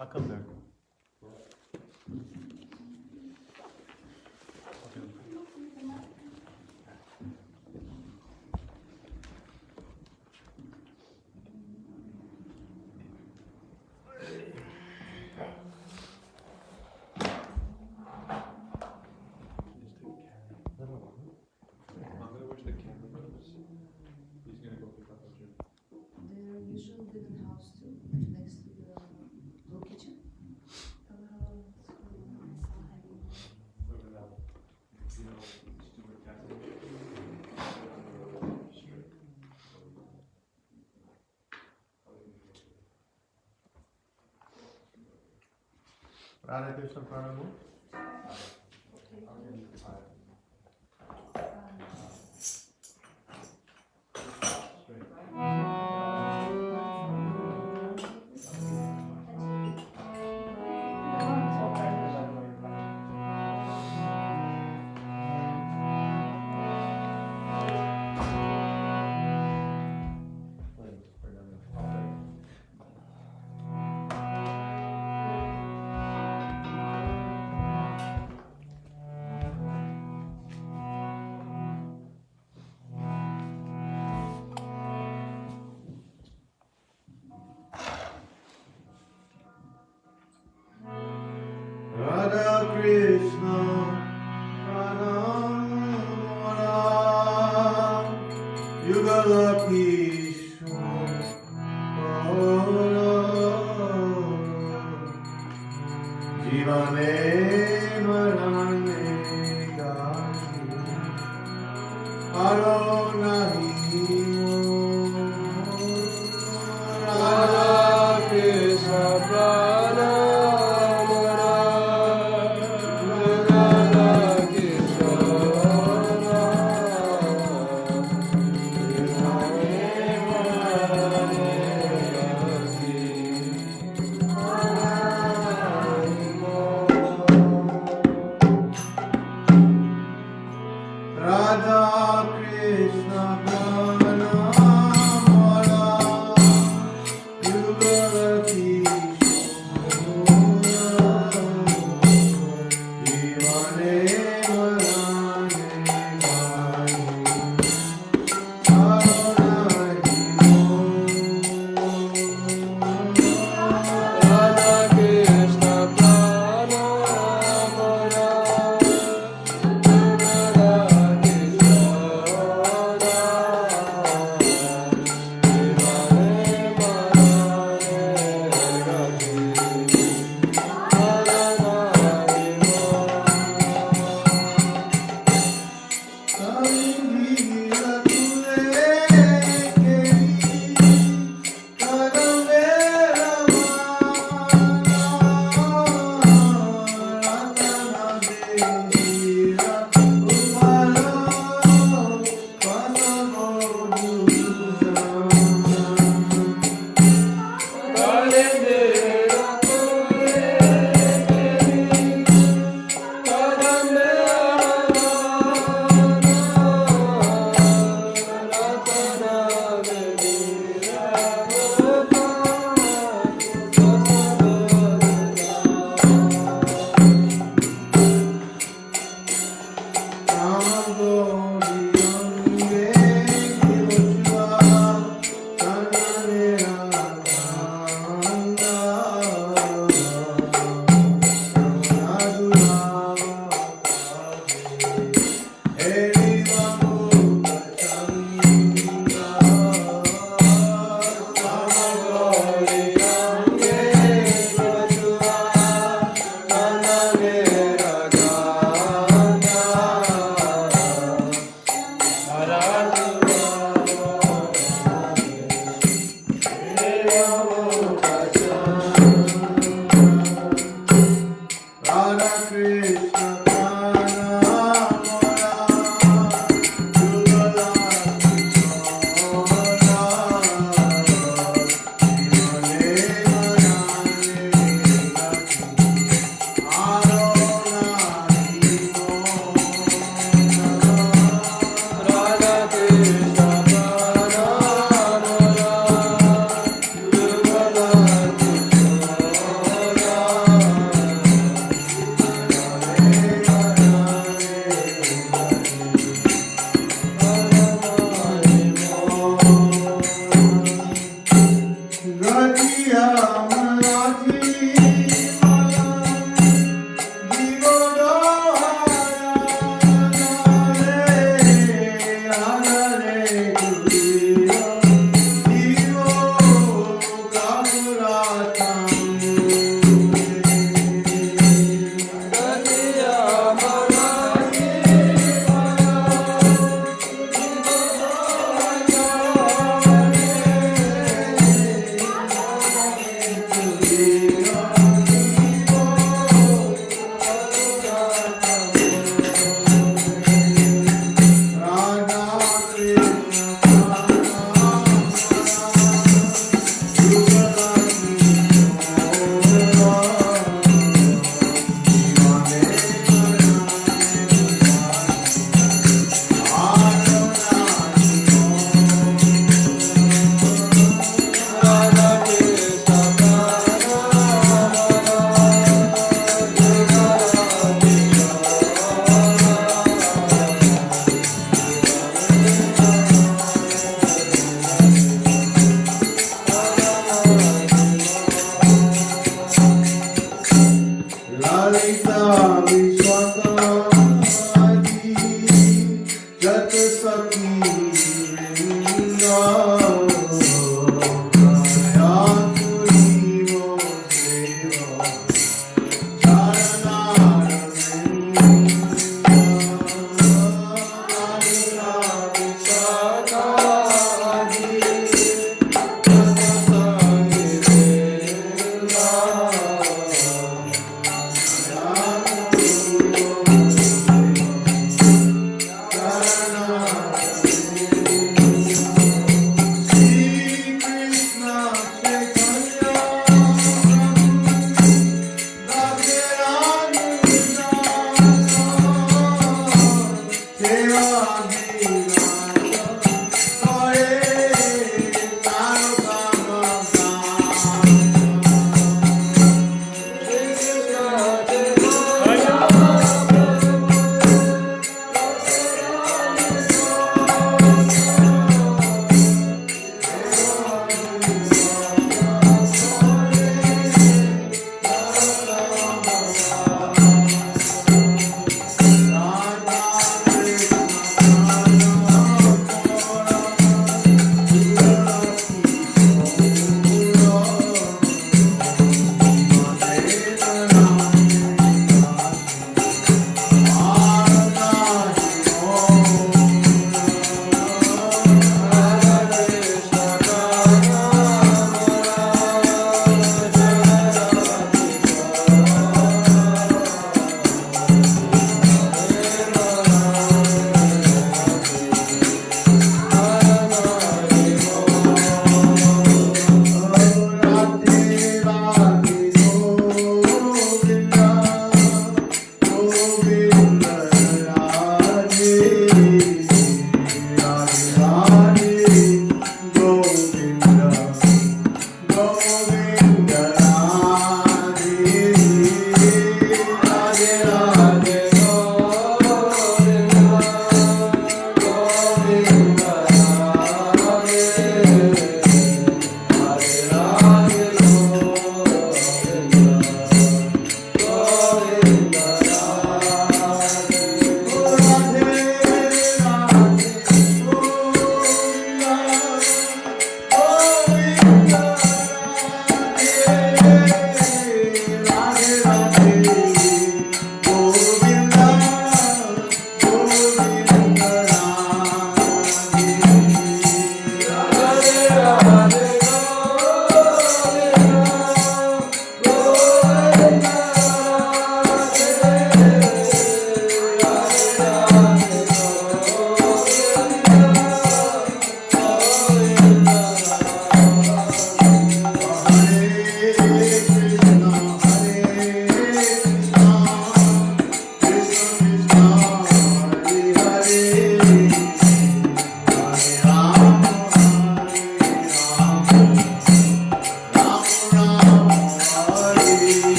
I'll come there. Radha Krishna Pranamu.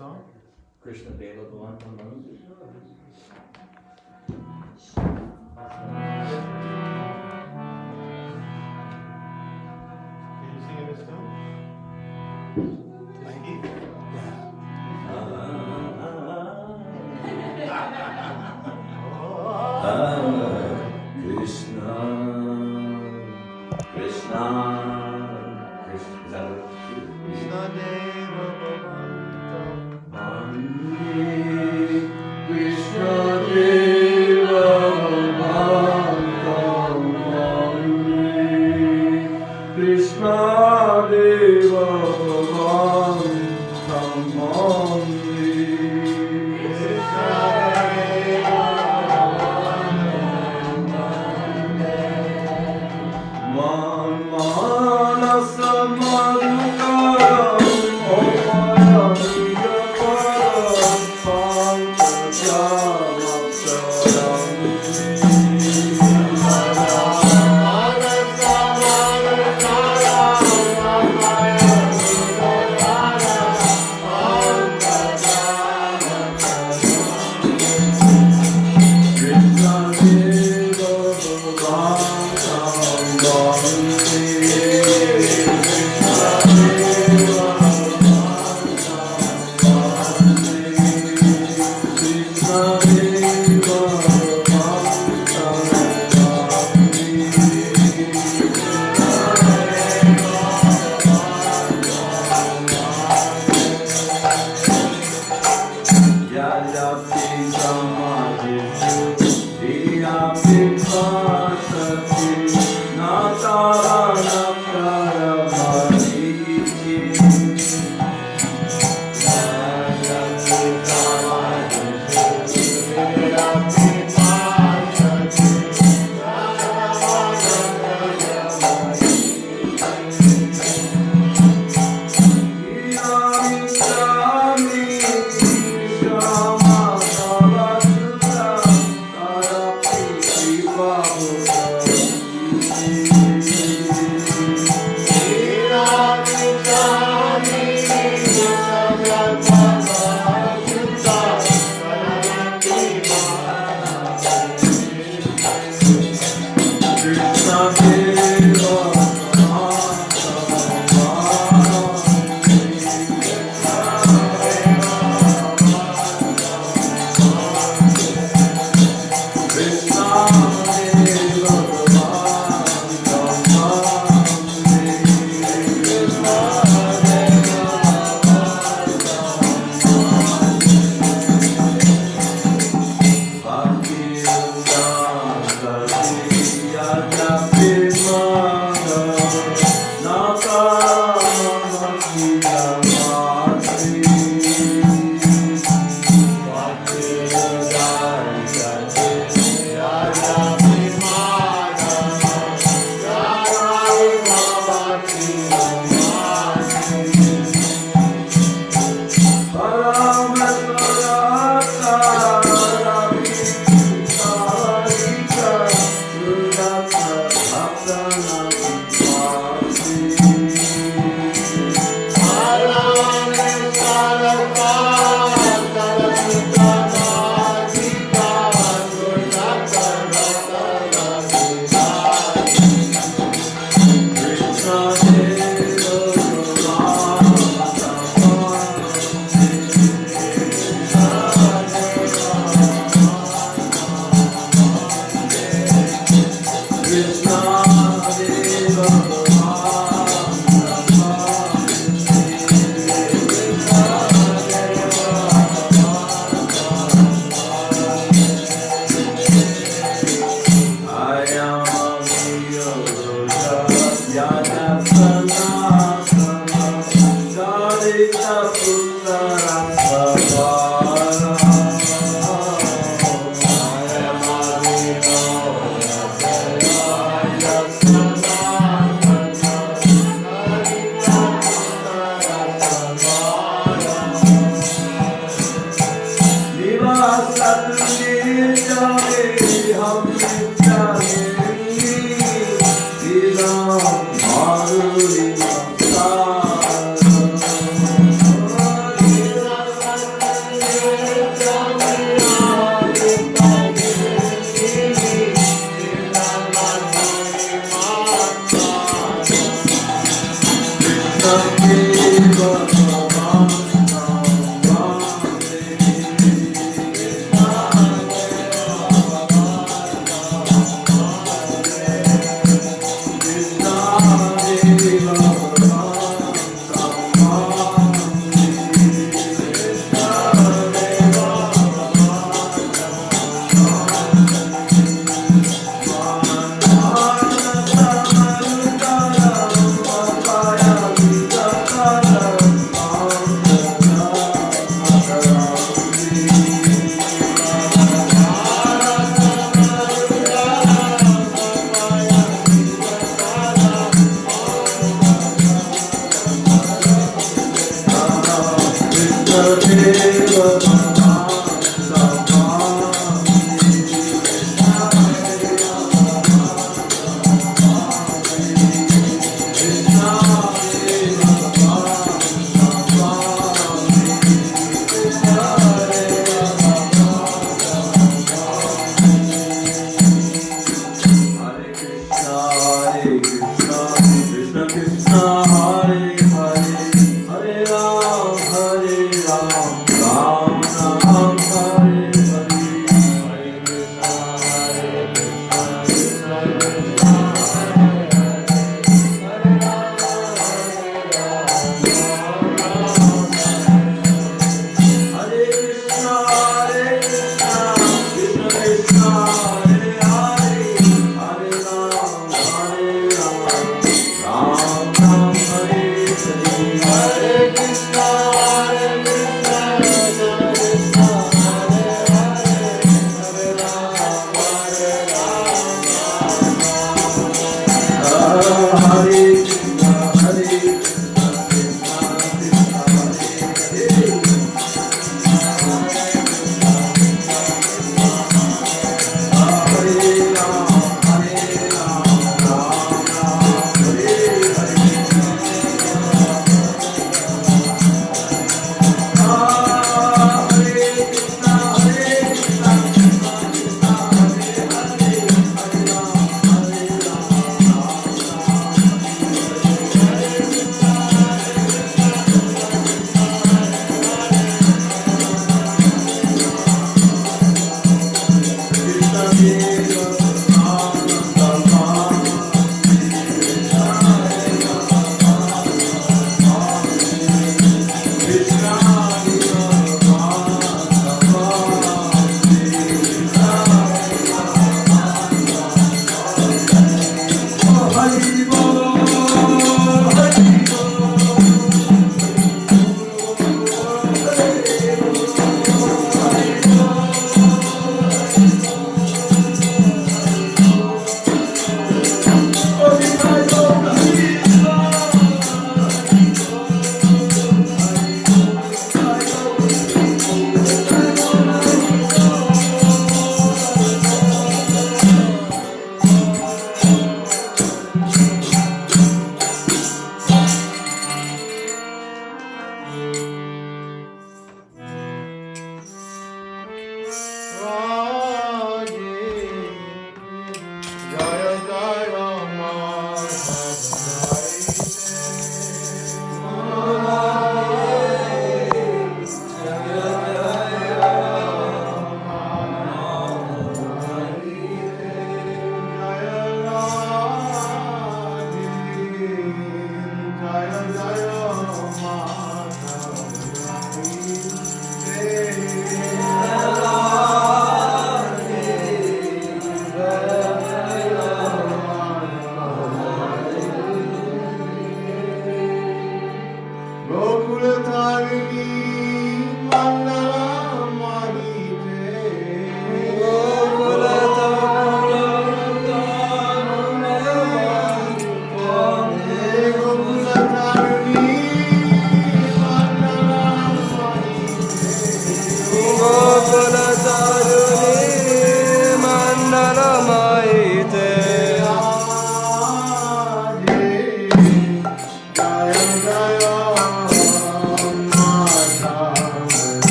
song? Krishna Deva Bhavantam Manju. Can you sing in this tune? Krishna, Krishna, Krishna. Is that what? Krishna Deva Bhavantam Krishna Deva Bhavantam Krishna Deva Bhavantam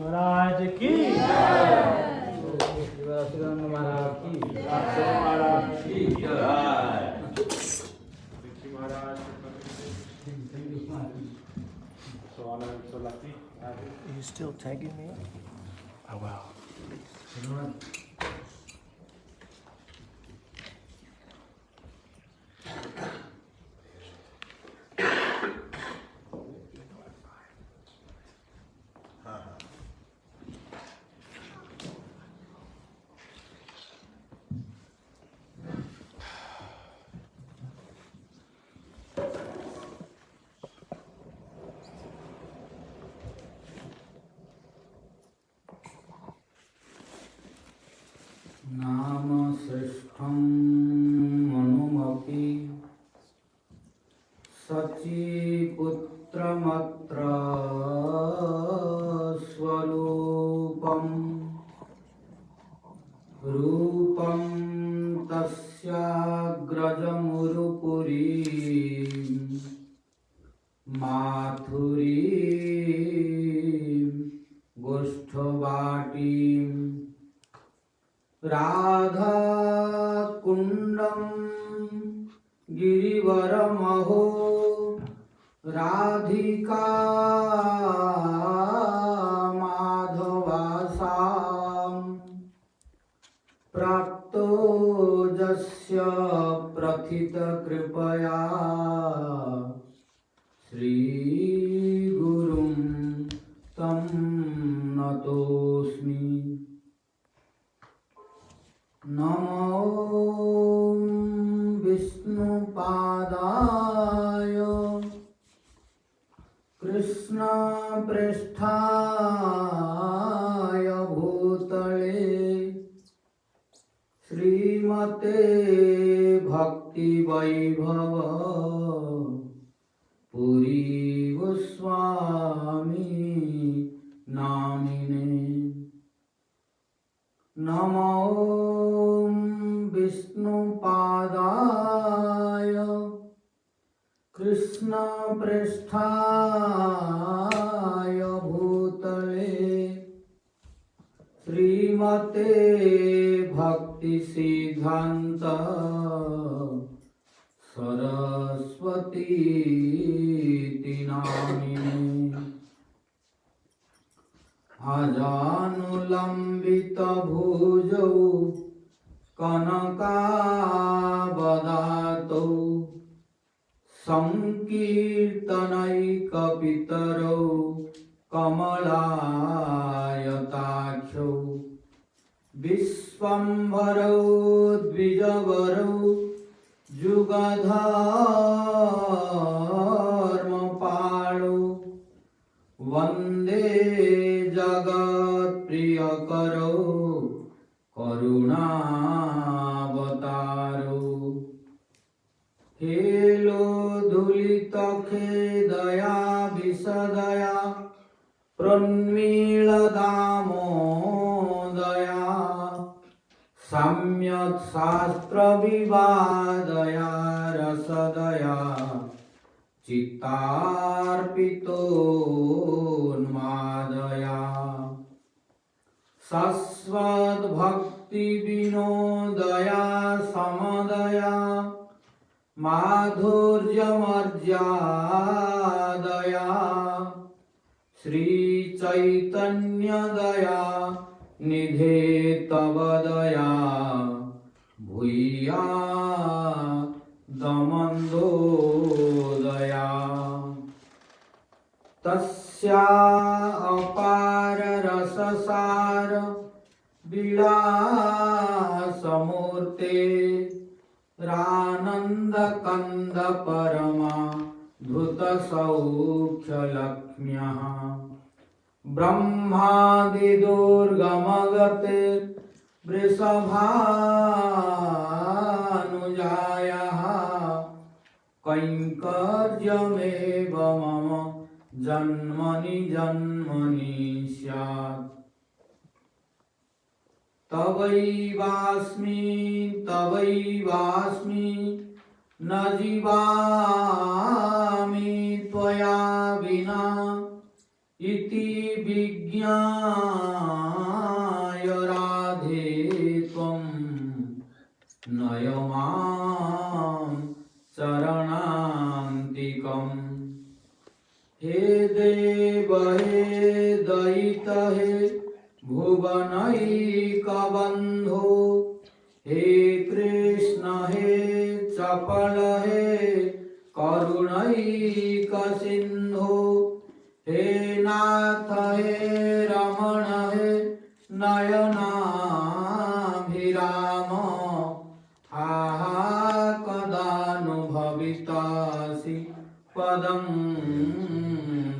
महाराज की महाराज की Are you still tagging me? Oh wow. नाम श्रेष्ठं मनुमपि सचीपुत्रमत्र स्वरूपं रूपं तस्याग्रजमुरुपुरी माथुरी गोष्ठवाटीं राधा कुंडम गिरिवरमहो राधिका माधवासां प्राप्तो जस्य प्रथित कृपया श्री गुरुं तं प्रणतोऽस्मि। नमो विष्णुपादाय कृष्णपृष्ठाय भूतले श्रीमते भक्ति वैभव पुरी गोस्वामी नामिने। नमो विष्णुपादाय कृष्णपृष्ठाय भूतले श्रीमते भक्ति सिद्धान्त सरस्वती नामिने। अजानुलम्बित भुजौ कनकावदातौ संकीर्तनैकपितरौ कमलायताक्षौ विश्वम्भरौ द्विजवरौ जुगधर्मपालौ वन्दे जगत्प्रियकरौ करुणावतारौ। हेलोधुलितखेदया विशदया प्रन्मीलदामोदया सम्यक् शास्त्रविवादया रसदया चित्तार्पितोन्मादया शश्वद्भक्तिविनोदया समदया माधुर्यमर्यादया श्रीचैतन्यदया निधे तव दया भूयादमन्दोदया। तस्या अपार रससार विलासमूर्ते रानन्दकन्द परमा धृतसौख्यलक्ष्म्यः ब्रह्मादिदुर्गमगते वृषभानुजायाः कैङ्कर्यमेव मम जन्मनि जन्मनि स्यात्। तवैवास्मि तवैवास्मि न जीवामि त्वया विना इति विज्ञाय राधे त्वं नय मां चरणान्तिकम्। हे देव हे दयित हे भुवनैकबन्धो हे कृष्ण हे चपल हे करुणैकसिन्धो हे नाथ हे रमण हे नयनाभिराम हा कदा नु भवितासि पदं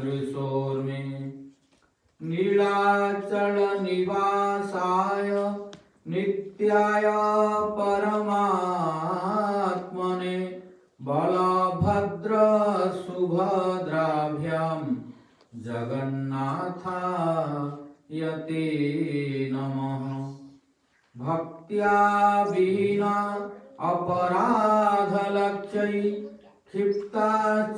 दृशोर्मे। नीलाचल निवासाय नित्याय परमात्मने बलभद्र सुभद्राभ्यां जगन्नाथाय ते नमः। भक्त्या विहीना अपराधलक्ष्यै क्षिप्ता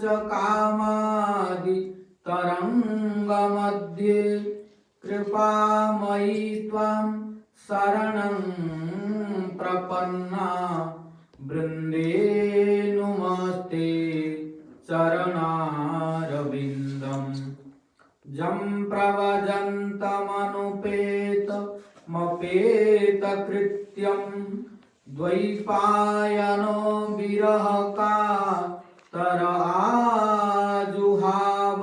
च कामादि तरंगमध्ये कृपामयी त्वां शरणं प्रपन्ना वृन्दे नुमस्ते चरणारविन्दम्। जं प्रव्रजन्तमनुपेतमपेतकृत्यं द्वैपायनो विरहकातर आजुहाव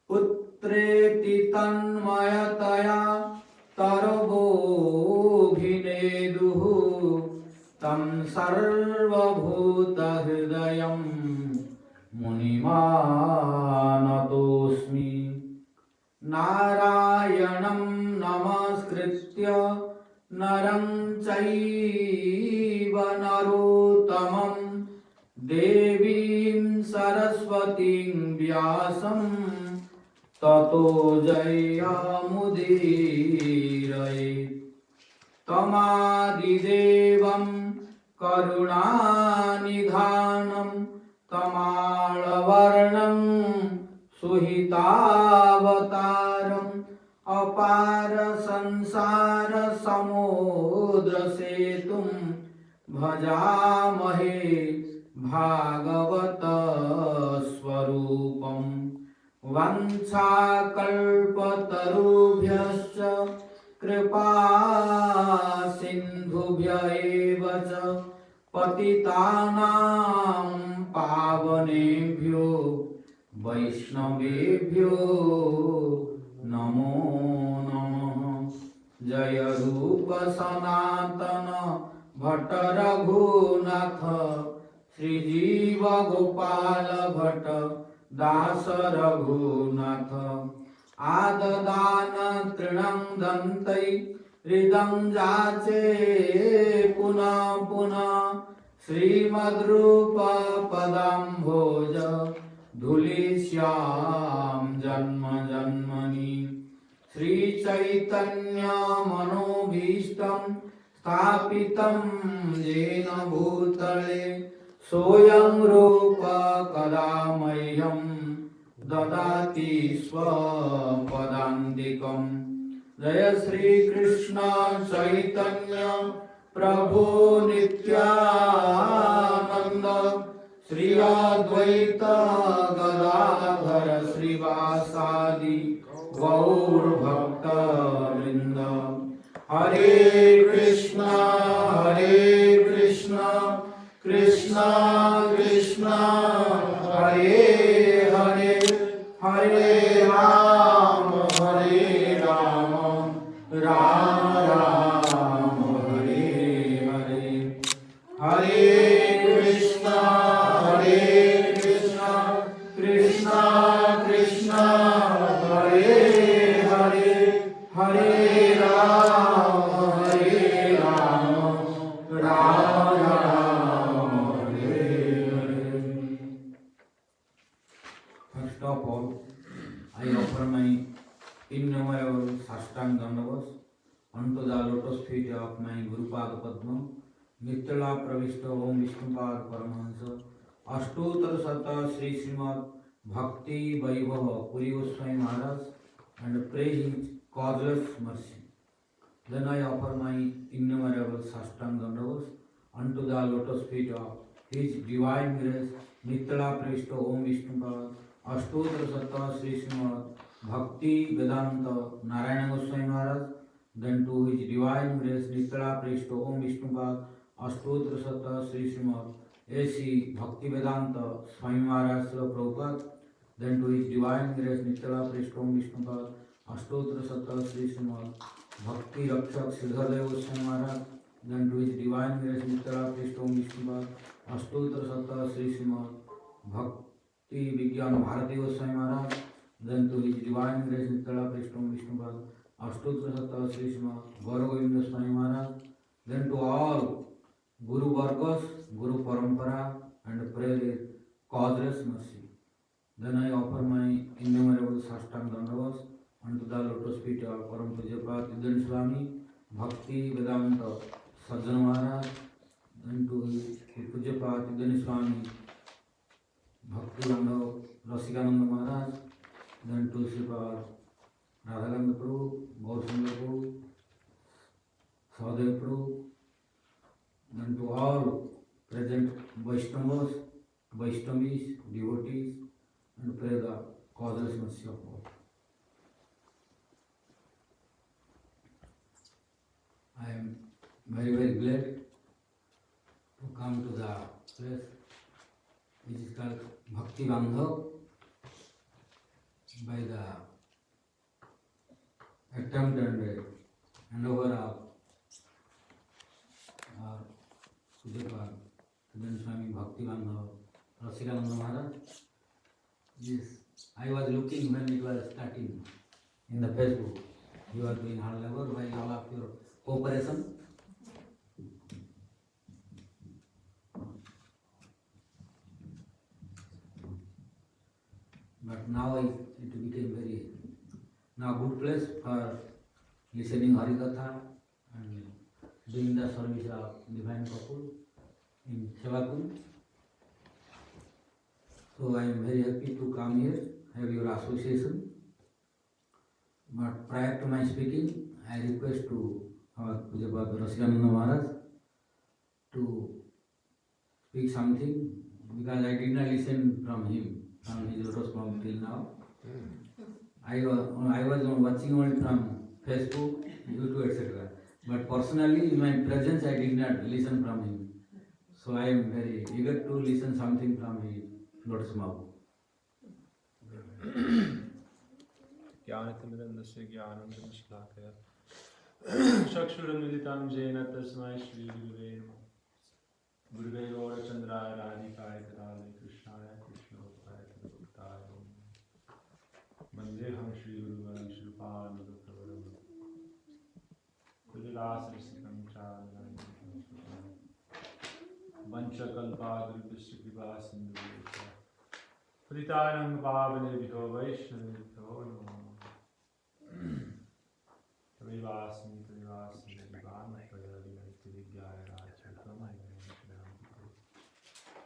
पुत्रेति तन्मयतया तरवोऽभिनेदुः तं सर्वभूतहृदयं मुनिमानतोऽस्मि। नारायणं नमस्कृत्य नरं चैव नरोत्तमं देवीं सरस्वतीं व्यासं ततो जयमुदीरयेत्। तमादिदेवं करुणानिधानं तमालवर्णं सुहितावतारम् अपार संसार समुद्रसेतुं भजामहे भागवत स्वरूपम्। वंशाकल्पतरुभ्यश्च कृपा सिन्धुभ्य एव च पतितानां पावनेभ्यो वैष्णवेभ्यो नमो नमः। जय रूप सनातन भट्ट रघुनाथ श्रीजीव गोपाल भट्ट दास रघुनाथ। आददान तृणं दन्तै हृदं जाचे पुनः पुनः श्रीमद्रूप पदाम्भोज धूलिश्याम जन्म जन्मनि। श्री चैतन्य मनोभीष्टं स्थापितं येन भूतले सोऽयं रूप कदा मह्यं ददाति स्वपदान्तिकम्। जय श्री कृष्ण चैतन्य प्रभु नित्यानंद श्री अद्वैत गदाधर श्रीवासादि गौर भक्त वृंद। हरे कृष्ण कृष्ण कृष्ण हरे हरे हरे राम राम राम हरे हरे। हरे Krishna Krishna Krishna Hare Hare Hare Ram Ram Ram Hare Hare. First of all, I offer my innumerable Sashtang Dandavas unto the lotus feet of my Guru Pada Padma, Nityala Pravishta Om Vishnupad Paramahansa, Ashtotar Sata Sri Srimad Bhakti Vaibhava Puri Goswami Maharaj, and pray his causeless mercy. Then I offer my innumerable Sashtang Dandavas unto the lotus feet of his divine grace, Nityala Pravishta Om Vishnupad, Ashtotar Sata Sri Srimad Bhakti Vedanta Narayana Goswami Maharaj. Then to his divine grace, Nityala Pravishta Om Vishnupad, Ashtotar Sata Sri Srimad A.C. Bhakti Vedanta Swami Maharaj Srila Prabhupada. Then to his divine grace, Nityala Pravishta Om Vishnupad, Ashtotar Sata Sri Srimad Bhakti Rakshak Sridhar Goswami Maharaj. Then to his divine grace, Nityala Pravishta Om Vishnupad, Ashtotar Sata Sri Srimad Bhakti Vigyan Bharati Goswami Maharaj. Then to his divine grace, Nityala Pravishta Om Vishnupad, Ashtotar Sata Sri Srimad Gaura Govinda Swami Maharaj. Then to all Guru Vargas, Guru Parampara, and pray with causeless mercy. Then I offer my innumerable Sashtang Dandavas unto the lotus feet of Param Pujyapat Vidyan Swami Bhakti Vedanta Sajjana Maharaj. Then to Pujyapat Vidyan Swami Bhakti Bhandav Rasikananda Maharaj. Then to Sripa Radha Prabhu, Gausanga Prabhu, Sahadev Prabhu. Then to all present Vaishnavas, Vaishnavis, devotees, and pray the causeless mercy of all. I am very, very glad to come to the place which is called Bhakti Bhandav by the attempt and handover of our Sridhar, then Swami Bhakti Bhandav, Rasa Maharāja. Yes, I was looking when it was starting in the Facebook. You are doing hard labor by all of your cooperation. But now it became very good place for listening Harikatha and doing the service of divine couple in Sevakund. So I am very happy to come here, have your association. But prior to my speaking, I request to our Pujapad Rasikananda Maharaj to speak something because I did not listen from him, from his lotus from till now. I was watching only from Facebook, YouTube, etc. But personally, in my presence, I did not listen from him. So I am very eager to listen something from his lotus mouth. ज्ञानतिमिरन्दस्य ज्ञानञ्जनशलाकया चक्षुरुन्मिलितं येन तस्मै श्रीगुरुवे नमः गुरुवे गौरचन्द्राय राधिकाय तदालय कृष्णाय कृष्णभक्ताय तद्भक्ताय वन्देऽहं श्रीगुरुवरं श्रीपादपद्मं कुलिलासरसिकं चारुणं वंशकल्पातरुभ्यश्च कृपासिन्धुभ्यश्च पतितानां पावनेभ्यो वैष्णवेभ्यो नमो Tavivasmi Vidyaya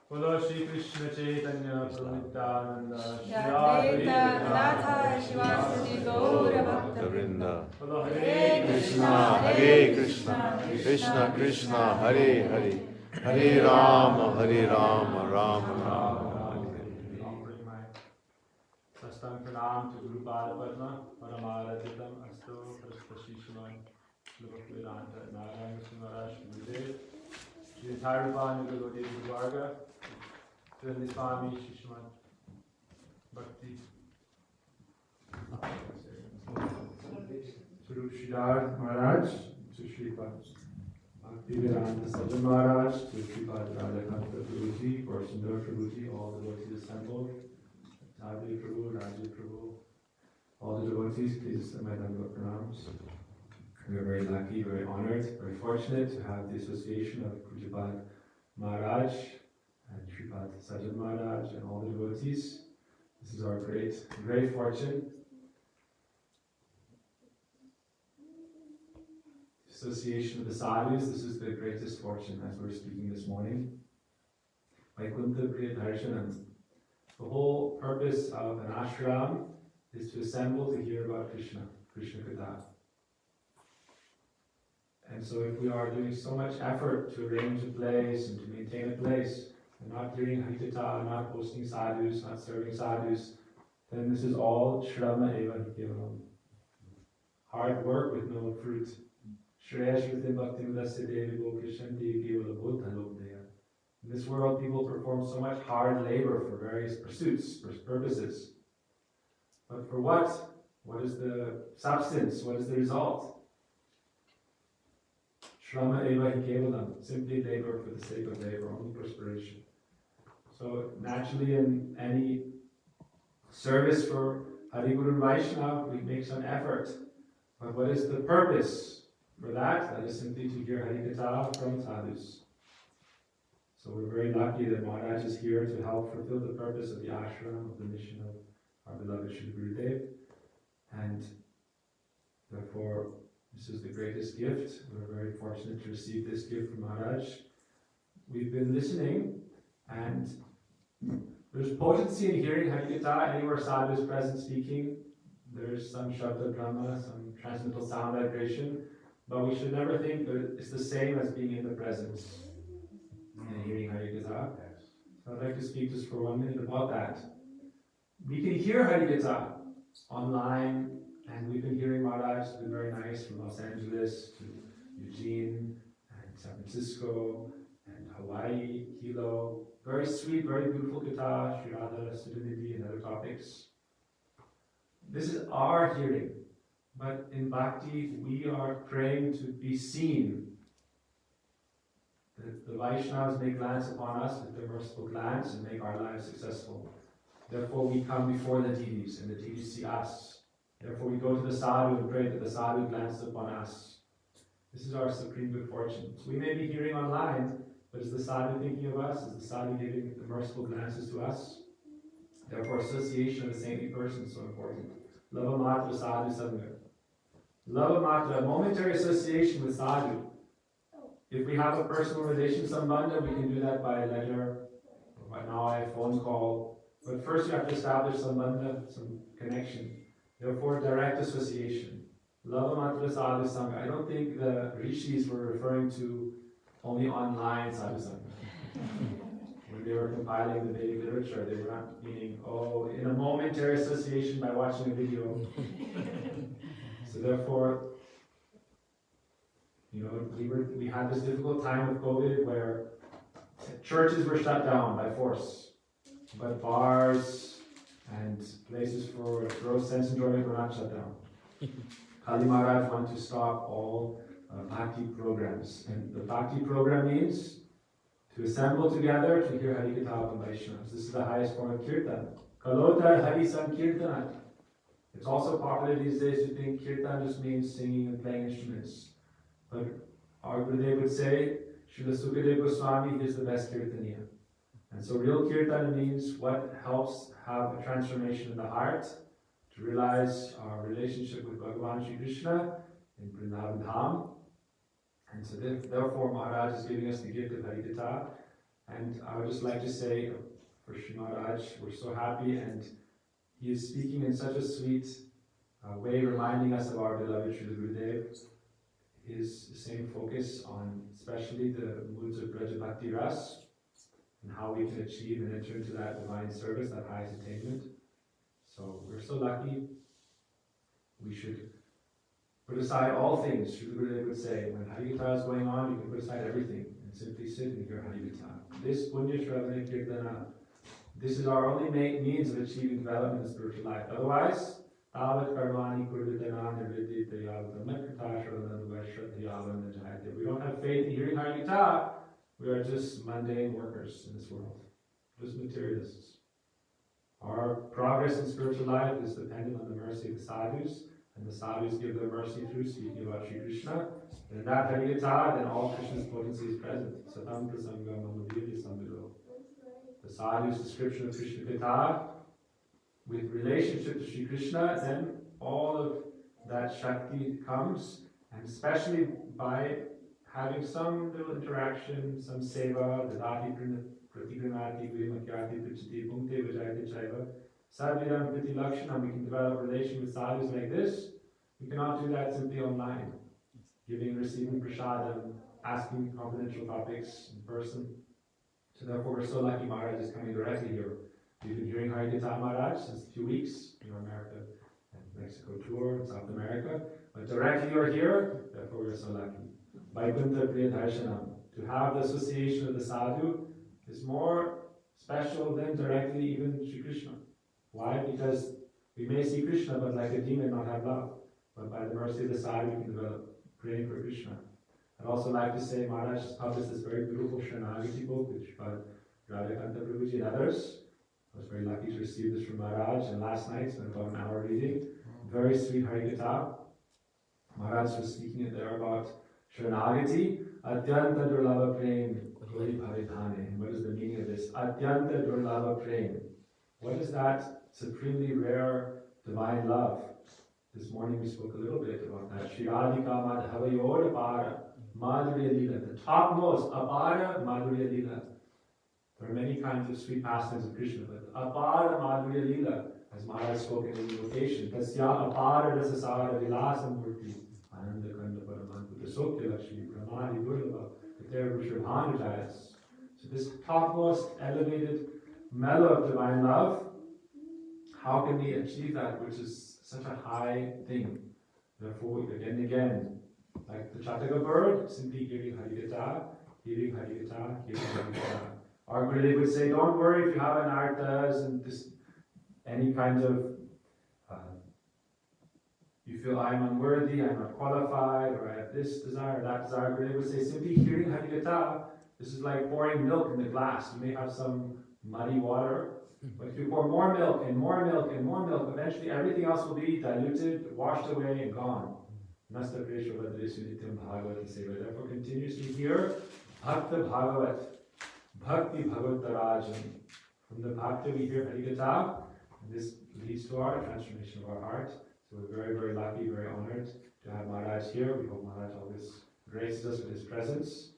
Bolo Shri Krishna Chaitanya Prabhupada Shri Radha Shivasati Gaura Bhakta Vrinda. Bolo Hare Krishna, Krishna Krishna, Hare Hare, Hare Rama, Rama Rama. Offering my sastang pranam to Guru Padma Paramarajitam Asto Prastashishavan Shri Vedanta Narayana Srimarash Gurudev Shri Sripa Nidhi Guru Varga Sri Swami Shishman Bhakti Sridhar Maharaj to Sripa Bhakti Vedanta Sajan Maharaj to Sripa Radha Prabhuji, Sridhar Prabhuji, all the devotees assembled, Nidhi Prabhu, Raji Prabhu, all the devotees, please accept my Dhamma pranams. We are very lucky, very honored, very fortunate to have the association of Pujapad Maharaj and Sripad Sajan Maharaj and all the devotees. This is our great fortune. Association of the sadhus, this is the greatest fortune as we're speaking this morning. Vaikuntha Priya Darshanam. The whole purpose of an ashram is to assemble to hear about Krishna Katha. And so if we are doing so much effort to arrange a place and to maintain a place, and not hearing Harikatha, not hosting sadhus, not serving sadhus, then this is all shrama eva kevalam. Hard work with no fruit. Shreya Shrutim Bhakti Vilasya Devi Goprishanti Kevala Buddha Lobdeya. In this world, people perform so much hard labor for various pursuits, for purposes. But for what? What is the substance? What is the result? Shrama eva hi kevalam, simply labor for the sake of labor, only perspiration. So naturally in any service for Hari Guru Vaishnava, we make some effort. But what is the purpose for that? That is simply to hear Harikatha from sadhus. So we're very lucky that Maharaj is here to help fulfill the purpose of the ashram, of the mission of our beloved Shri Gurudev. And therefore, this is the greatest gift. We're very fortunate to receive this gift from Maharaj. We've been listening, and there's potency in hearing Harikatha anywhere sadhu is present speaking. There's some Shabda Brahma, some transcendental sound vibration, but we should never think that it's the same as being in the presence and hearing Harikatha. So I'd like to speak just for 1 minute about that. We can hear Harikatha online, and we've been hearing Maharaj. It's been very nice, from Los Angeles to Eugene and San Francisco and Hawaii, Hilo. Very sweet, very beautiful Katha, Sri Radha, Sudha, Nidhi, and other topics. This is our hearing. But in Bhakti, we are praying to be seen. The Vaishnavas may glance upon us with their merciful glance and make our lives successful. Therefore, we come before the deities, and the deities see us. Therefore, we go to the sadhu and pray that the sadhu glances upon us. This is our supreme good fortune. So we may be hearing online, but is the sadhu thinking of us? Is the sadhu giving the merciful glances to us? Therefore, association of the saintly person is so important. Lava matra sadhu sangha. Lava matra, momentary association with sadhu. If we have a personal relation sambandha, we can do that by letter, or by now a phone call. But first you have to establish sambandha, some connection. Therefore, direct association. Lava matra sadhu sangha. I don't think the rishis were referring to only online sadhu sangha. When they were compiling the Vedic literature, they were not meaning, oh, in a momentary association by watching a video. So therefore, we had this difficult time with COVID where churches were shut down by force, but bars and places for gross sense enjoyment were not shut down. Kali Maharaj wanted to stop all Bhakti programs, and the Bhakti program means to assemble together to hear Hari Katha and Vaishnavas. This is the highest form of Kirtan. Kalota Hari Sankirtana. It's also popular these days to think Kirtan just means singing and playing instruments. But our Gurudev would say, Srila Sukadeva Goswami is the best Kirtaniya. And so real Kirtan means what helps have a transformation in the heart, to realize our relationship with Bhagavan Shri Krishna in Vrindavan Dham. And so therefore Maharaj is giving us the gift of Hari Katha. And I would just like to say for Shri Maharaj, we're so happy, and he is speaking in such a sweet way, reminding us of our beloved Srila Gurudev. His same focus on especially the moods of Braja Bhakti Ras and how we can achieve and enter into that divine service, that highest attainment. So we're so lucky. We should put aside all things. Srila Gurudev would say, when Hari Katha is going on, you can put aside everything and simply sit and hear Hari Katha. This Punya Shravana Kirtana, this is our only means of achieving development in spiritual life. Otherwise, we don't have faith in hearing Hari Katha. We are just mundane workers in this world, just materialists. Our progress in spiritual life is dependent on the mercy of the sadhus, and the sadhus give their mercy through speaking about Shri Krishna. And in that Hari Katha, then all Krishna's potency is present. Satam prasanga mamavirya samvilo. The sadhu's description of Krishna Katha with relationship to Shri Krishna, then all of that Shakti comes, and especially by having some little interaction, some seva, dadati pratigranati guimakyati prichati punkte vajayate chaiva, sadvidam priti lakshana. We can develop a relation with sadhus like this. We cannot do that simply online, giving and receiving prasadam, asking confidential topics in person. So therefore we're so lucky Maharaj is coming directly here. We've been hearing Hari Katha Maharaj since a few weeks in our America and Mexico tour, South America. But directly you're here, therefore we're so lucky. Vaikuntha Priya Darshanam. To have the association of the sadhu is more special than directly even Shri Krishna. Why? Because we may see Krishna, but like a demon, not have love. But by the mercy of the sadhu, we can develop praying for Krishna. I'd also like to say Maharaj has published this very beautiful Sharanagati book, which by Radha Kanta Prabhuji and others. I was very lucky to receive this from Maharaj, and last night spent about an hour reading. Very sweet Hari Katha. Maharaj was speaking there about Sharanagati, Atyanta Durlava Prem, Kori Bhavidhane. What is the meaning of this? Atyanta Durlava Prem. What is that supremely rare divine love? This morning we spoke a little bit about that. Shri Radhika Madhavayor Apara, Madhurya Lila. The topmost, Apara Madhurya Lila. There are many kinds of sweet pastimes of Krishna, but Apara Madhurya Lila, as Maharaj spoke in the invocation, Tasya Apara Rasasara Vilasam Murti, Ananda Kanda Paramanputa Sokya Lakshmi, Brahmani Durlava, Kater Rushabhanajayas. So this topmost elevated mellow of divine love, how can we achieve that, which is such a high thing? Therefore, again and again, like the Chataka bird, simply giving Hari Katha, giving Hari Katha, giving Hari Katha. Our Gurudev would say, don't worry if you have an artas and this, any kind of, you feel I'm unworthy, I'm not qualified, or I have this desire, that desire, but they would say simply hearing Harikatha, this is like pouring milk in the glass. You may have some muddy water, but if you pour more milk and more milk and more milk, eventually everything else will be diluted, washed away, and gone. Nasta Krishna Vadrisunitim Bhagavati Seva. Therefore, continuously hear Bhakta Bhagavat, Bhakti Bhagavata. From the Bhakta we hear Harikatha, and this leads to our transformation of our heart. So we're very, very lucky, very honored to have Maharaj here. We hope Maharaj always graces us with his presence.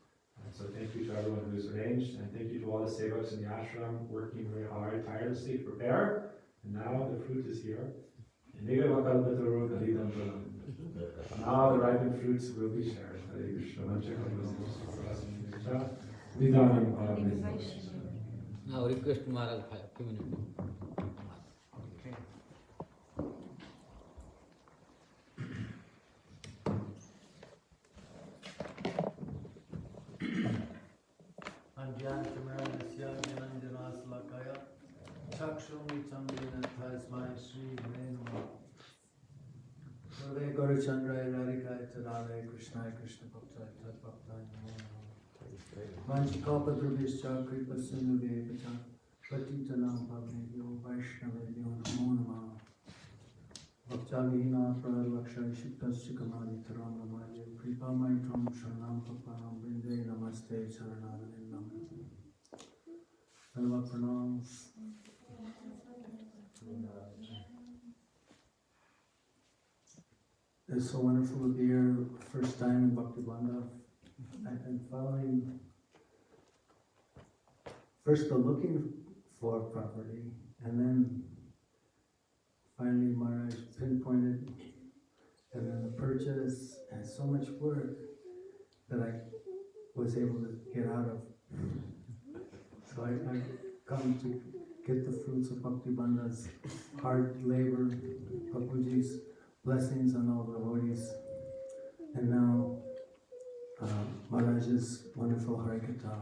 And so thank you to everyone who's arranged, and thank you to all the sevaks in the ashram working very hard, tirelessly to prepare. And now the fruit is here. Now the ripened fruits will be shared. Hare Krishna. Now request Maharaj 5 minutes. Chandra Radhika Radha Krishna Krishna Bhakta Bhakta Vanchikapa Drubhischa Kripa Sindhu Devacha Patitanam Bhavnebhyo Vaishnavebhyo Namo Namah Bhakta-vihina Pralaksha Shiktasya Kamadi Taram Namaye Kripa Maitram Sharanam Papanam Vinde Namaste Charanarindam Salva pranams. It's so wonderful to be here, first time in Bhakti Bhandav. I've been following first the looking for property, and then finally Maharaj pinpointed, and then the purchase, and so much work that I was able to get out of. So I come to get the fruits of Bhakti Bandhav's hard labor, Prabhuji's blessings on all the devotees, and now Maharaj's wonderful Harikatha.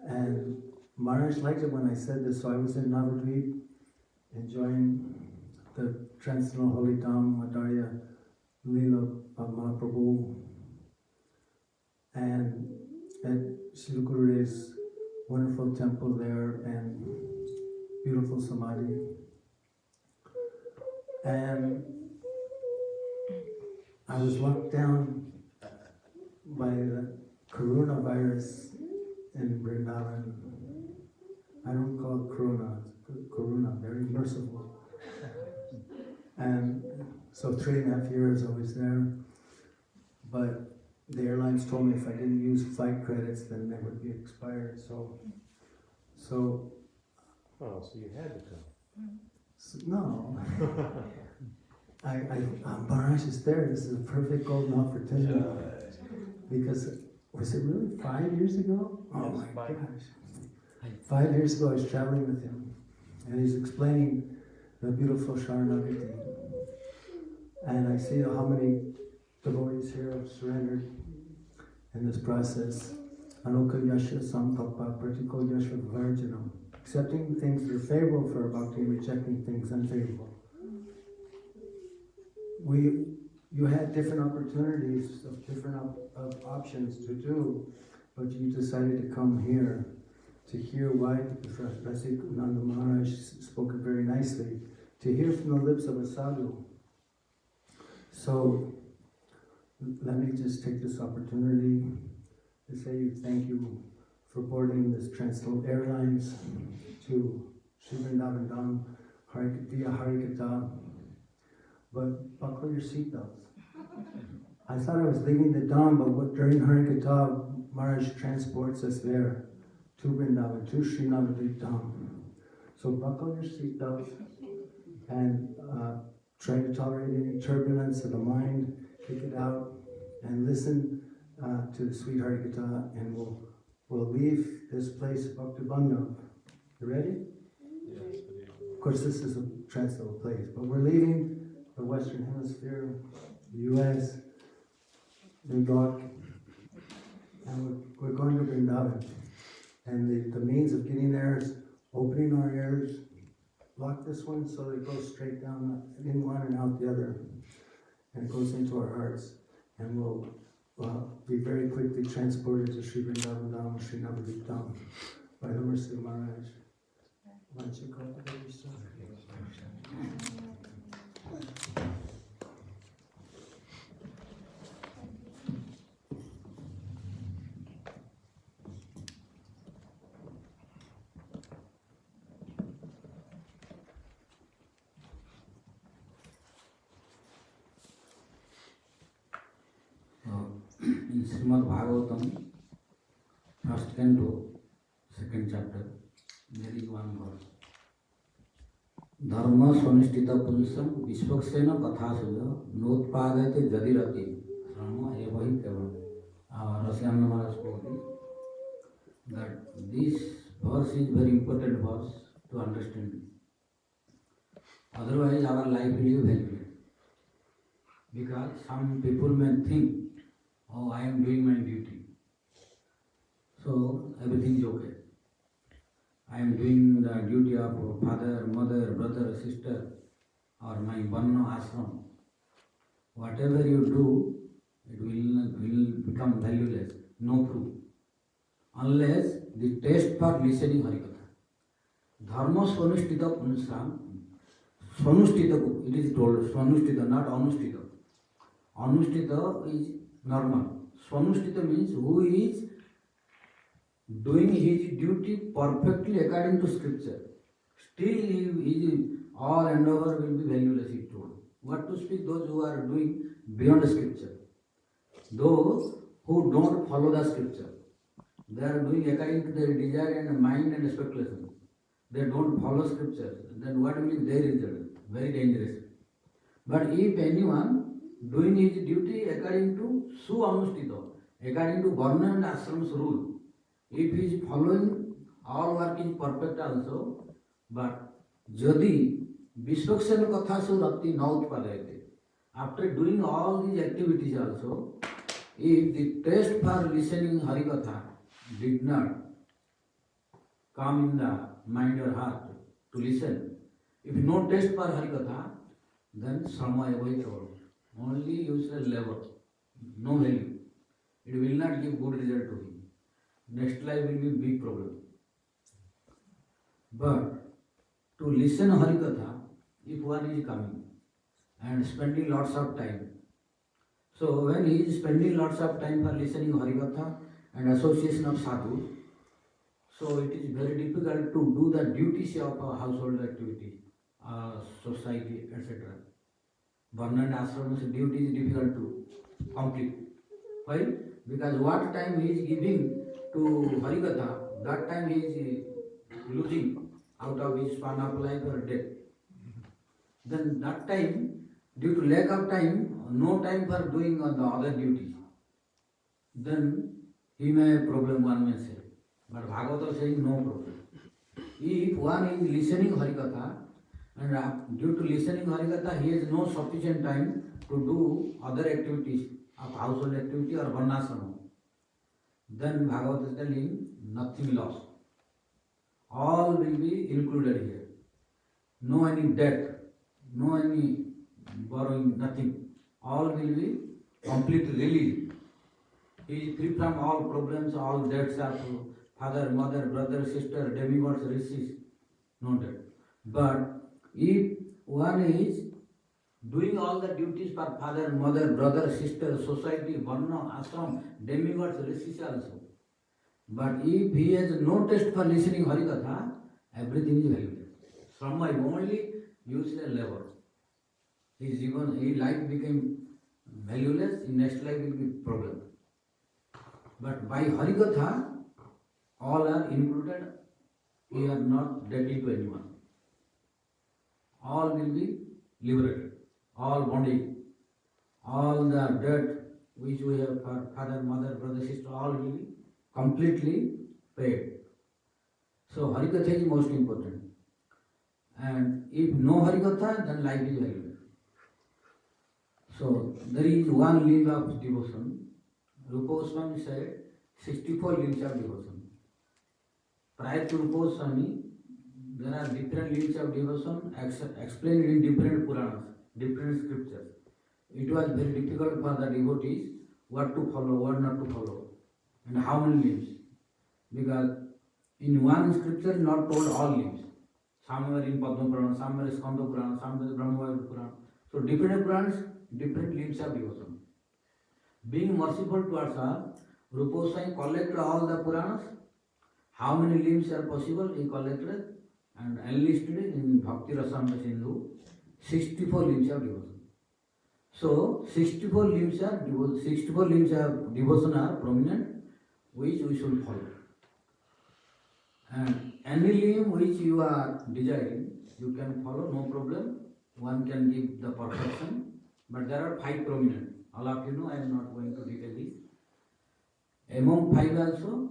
And Maharaj liked it when I said this, so I was in Navadvip enjoying the Transcendental Holy Dham Madhurya Leela of Mahaprabhu, and at Srila Gurudev's wonderful temple there and beautiful Samadhi. And I was locked down by the coronavirus in Vrindavan. I don't call it corona, it's Karuna, very merciful. And so 3.5 years I was there, but the airlines told me if I didn't use flight credits, then they would be expired. So you had to come. no. Maharaj is there. This is a perfect golden opportunity. Because, was it really 5 years ago? Oh my gosh. 5 years ago I was traveling with him, and he's explaining the beautiful Sharanagati. And I see how many devotees here have surrendered in this process. Anuka Yasha Sampapa Pratiko Yasha Varjanam. Accepting things that are favorable for our bhakti, rejecting things unfavorable. You had different opportunities of different options to do, but you decided to come here to hear why, because Nanda Maharaj spoke it very nicely, to hear from the lips of a sadhu. So let me just take this opportunity to say thank you for boarding this Transcendental Airlines to Sri Vrindavan Dham via Harikatha. But buckle your seatbelts. I thought I was leaving the Dham, but during Harikatha, Maharaj transports us there to Vrindavan, to Sri Navadvip Dham. So buckle your seatbelts and try to tolerate any turbulence of the mind, kick it out, and listen to the sweet Harikatha, and we'll leave this place of Bhakti Bhandav. You ready? Yes. Of course, this is a transcendental place, but we're leaving the Western Hemisphere, the US, New York, and we're going to Vrindavan. And the means of getting there is opening our ears lock this one so it goes straight down in one and out the other. And it goes into our hearts. And we'll be very quickly transported to Sri Vrindavan Dham, Sri Navadvip Dham, by the mercy of Maharaj. Why don't you go to the baby stuff? In Srimad Bhagavatam, first canto, second chapter, there is one verse. Dharma swanishthita punsam vishvaksena kathasuja notpadate jadirati srama evahi kevalam. Rasa Maharāja spoke that this verse is very important verse to understand. Otherwise our life will be valueless. Because some people may think, oh, I am doing my duty, so everything is okay. I am doing the duty of father, mother, brother, sister, or my Varna ashram. Whatever you do, it will become valueless, no proof. Unless the taste for listening Harikatha. Dharma swanushtita punsam, swanushtita, it is told, swanushtita, not anushtita. Anushtita is normal. Swanushtita means who is doing his duty perfectly according to scripture. Still his all and over will be valueless, he told. What to speak those who are doing beyond scripture? Those who don't follow the scripture. They are doing according to their desire and mind and speculation. They don't follow scripture. Then what will be their result? Very dangerous. But if anyone doing his duty according to Suanushtita, according to Varna and Ashram's rule, if he is following all work is perfect also, but Jadi Vishvaksena Katha Surati Nautpadayate. After doing all these activities also, if the taste for listening Harikatha did not come in the mind or heart to listen, if no taste for Harikatha, then Sama Evaikavam. Only useless labor, no value. It will not give good result to him. Next life will be big problem. But to listen Harikatha, if one is coming and spending lots of time, so when he is spending lots of time for listening Harikatha and association of sadhu, so it is very difficult to do the duties of a household activity, society, etc. Varna and ashram's duty is difficult to complete. Why? Because what time he is giving to Harikatha, that time he is losing out of his span of life or death. Then that time, due to lack of time, no time for doing the other duties. Then he may have problem, one may say. But Bhagavata is saying no problem. If one is listening Harikatha, and due to listening Harikatha, he has no sufficient time to do other activities of household activity or varnasana. Then Bhagavata is telling nothing lost. All will be included here. No any debt, no any borrowing, nothing. All will be completely released. He is free from all problems, all debts of father, mother, brother, sister, demigods, rishis, no debt. But if one is doing all the duties for father, mother, brother, sister, society, varna, ashram, demigods, rishis also. But if he has no taste for listening Harikatha, everything is valueless. Srama is only useless labor. His life became valueless, in next life will be problem. But by Harikatha, all are included, we are not debted to anyone. All will be liberated, all bondage, all the debt which we have for father, mother, brother, sister, all will be completely paid. So Harikatha is most important. And if no Harikatha, then life is valueless. So there is one link of devotion. Rupa Goswami said 64 links of devotion. Prior to Rupa Goswami, there are different limbs of devotion explained in different Puranas, different scriptures. It was very difficult for the devotees what to follow, what not to follow, and how many limbs. Because in one scripture not told all limbs. Somewhere in Padma Purana, somewhere is Skanda Purana, somewhere is Brahma Purana. So different Puranas, different limbs of devotion. Being merciful towards us, Rupa Goswami collected all the Puranas. How many limbs are possible? He collected and enlisted in Bhakti Rasa Sindhu 64 limbs of devotion. So 64 limbs of devotion are prominent, which we should follow. And any limb which you are desiring, you can follow, no problem. One can give the perfection, but there are 5 prominent. All of you know, I am not going to detail this. Among 5 also,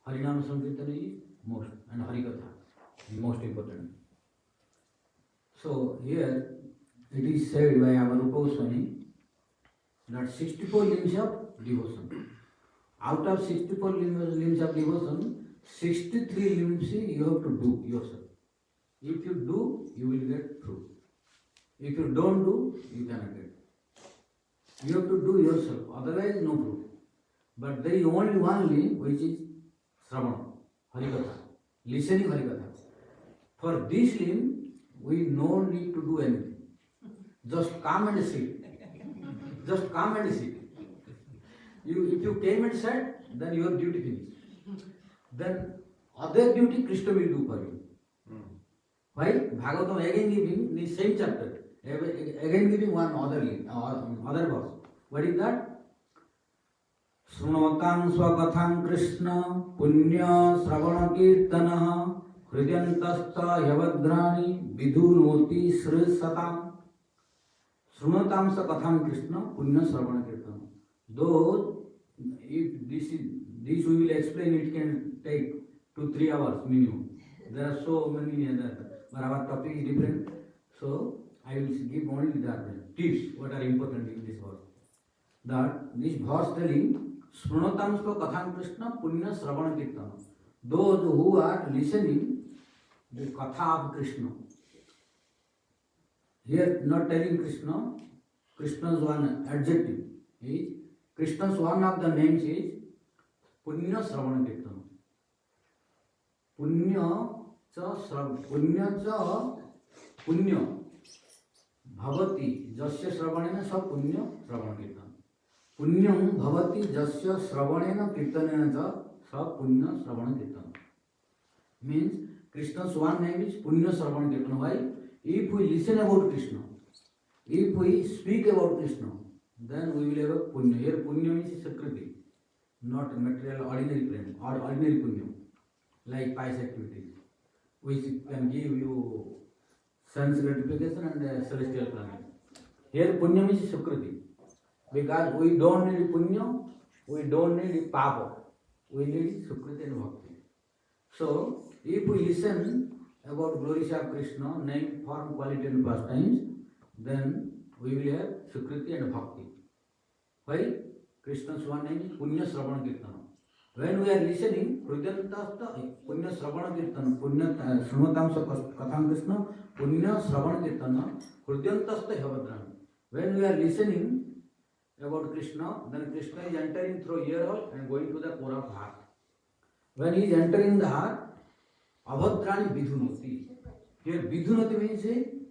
Harinam Sankirtan is most, and Harikatha is most important. So here it is said by our Rupa Goswami that 64 limbs of devotion. Out of 64 limbs of devotion, 63 limbs you have to do yourself. If you do, you will get fruit. If you don't do, you cannot get. You have to do yourself, otherwise no fruit. But there is only one limb which is Sravana, Harikatha, listening Harikatha. For this limb, we no need to do anything. Just come and sit. Just come and sit. If you came and sat, then your duty finished. Then other duty Krishna will do for you. Why? Bhagavatam again giving the same chapter, again giving one other verse. What is that? Srunotam swakatham Krishna punya sravana kirtanah hridayantastha yavadrani vidhunoti srisatam. Srunotam swakatham Krishna punya sravana kirtanah. Though if this we will explain, it can take 2-3 hours minimum. There are so many other, but our topic is different. So I will give only the tips what are important in this verse. That this verse telling Srunotam Katham Krishna Punya Sravana Kirtana. Those who are listening the Katha of Krishna. Here not telling Krishna, Krishna's one adjective is, Krishna's one of the names is Punya Sravana Kirtana. Punya Bhavati Jasya Sravanena Sa Punya Sravana Kirtana. Punyam Bhavati Jasya Sravanena Kirtanena Sa Punya Sravana Kirtana. Means Krishna's one name is Punya Sravana Kirtana. Why? If we listen about Krishna, if we speak about Krishna, then we will have a Punya. Here Punya means Sakriti, not material ordinary prem or ordinary Punya, like pious activities, which can give you sense gratification and celestial planet. Here Punya means Sukriti. Because we don't need Punya, we don't need Papa, we need Sukriti and Bhakti. So, if we listen about glories of Krishna, name, form, quality and pastimes, then we will have Sukriti and Bhakti. Why? Krishna's one name is Punya Sravana Kirtana. When we are listening, Hridayantastha Punya Sravana Kirtana, Srunotam Katham Krishna, Punya Sravana Kirtana, Hridayantastha Yavadrani. When we are listening about Krishna, then Krishna is entering through ear hole and going to the core of heart. When he is entering the heart, Abhadrani Vidhunati. Here Vidhunati means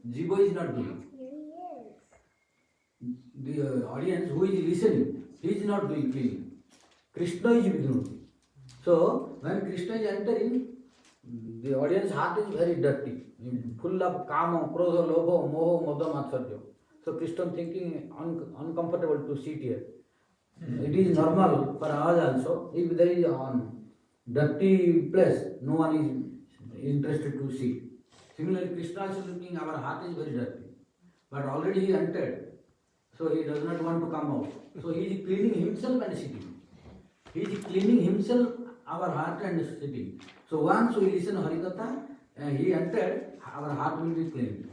Jiva is not doing. The audience who is listening, he is not doing cleaning. Krishna is Vidhunati. So when Krishna is entering, the audience heart is very dirty, full of kama, krodha, lobha, moha, madha, matsarya. So Krishna thinking uncomfortable to sit here. It is normal for us also. If there is a dirty place, no one is interested to sit. Similarly, Krishna is looking, our heart is very dirty. But already he entered. So he does not want to come out. So he is cleaning himself and sitting. He is cleaning himself, our heart and sitting. So once we listen Harikatha, he entered, our heart will be clean,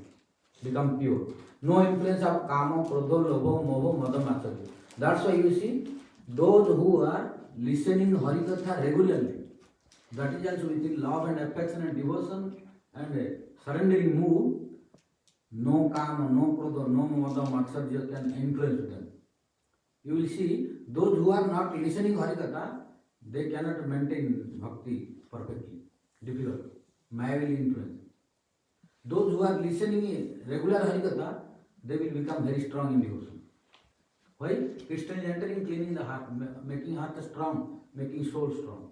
become pure. No influence of kama, krodha, lobha, moha, madha, matsarya. That's why you see, those who are listening Harikatha regularly, that is also with love and affection and devotion, and surrendering mood, no kama, no krodha, no moda, matsarya can influence them. You will see those who are not listening Harikatha, they cannot maintain bhakti perfectly. Difficult. Maya will influence. Those who are listening regular Harikatha, they will become very strong in devotion. Why? Krishna is entering, cleaning the heart, making heart strong, making soul strong.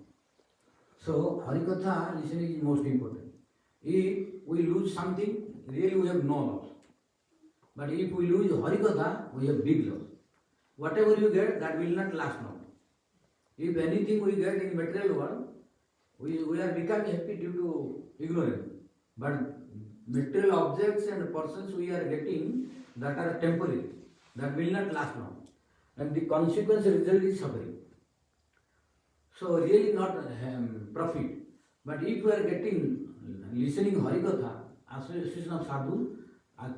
So Harikatha listening is most important. If we lose something, really we have no loss. But if we lose Harikatha, we have big loss. Whatever you get, that will not last long. If anything we get in material world, we are becoming happy due to ignorance. But material objects and persons we are getting that are temporary, that will not last long. And the consequence result is suffering. So really not profit. But if we are getting, listening Harikatha, association of sadhu,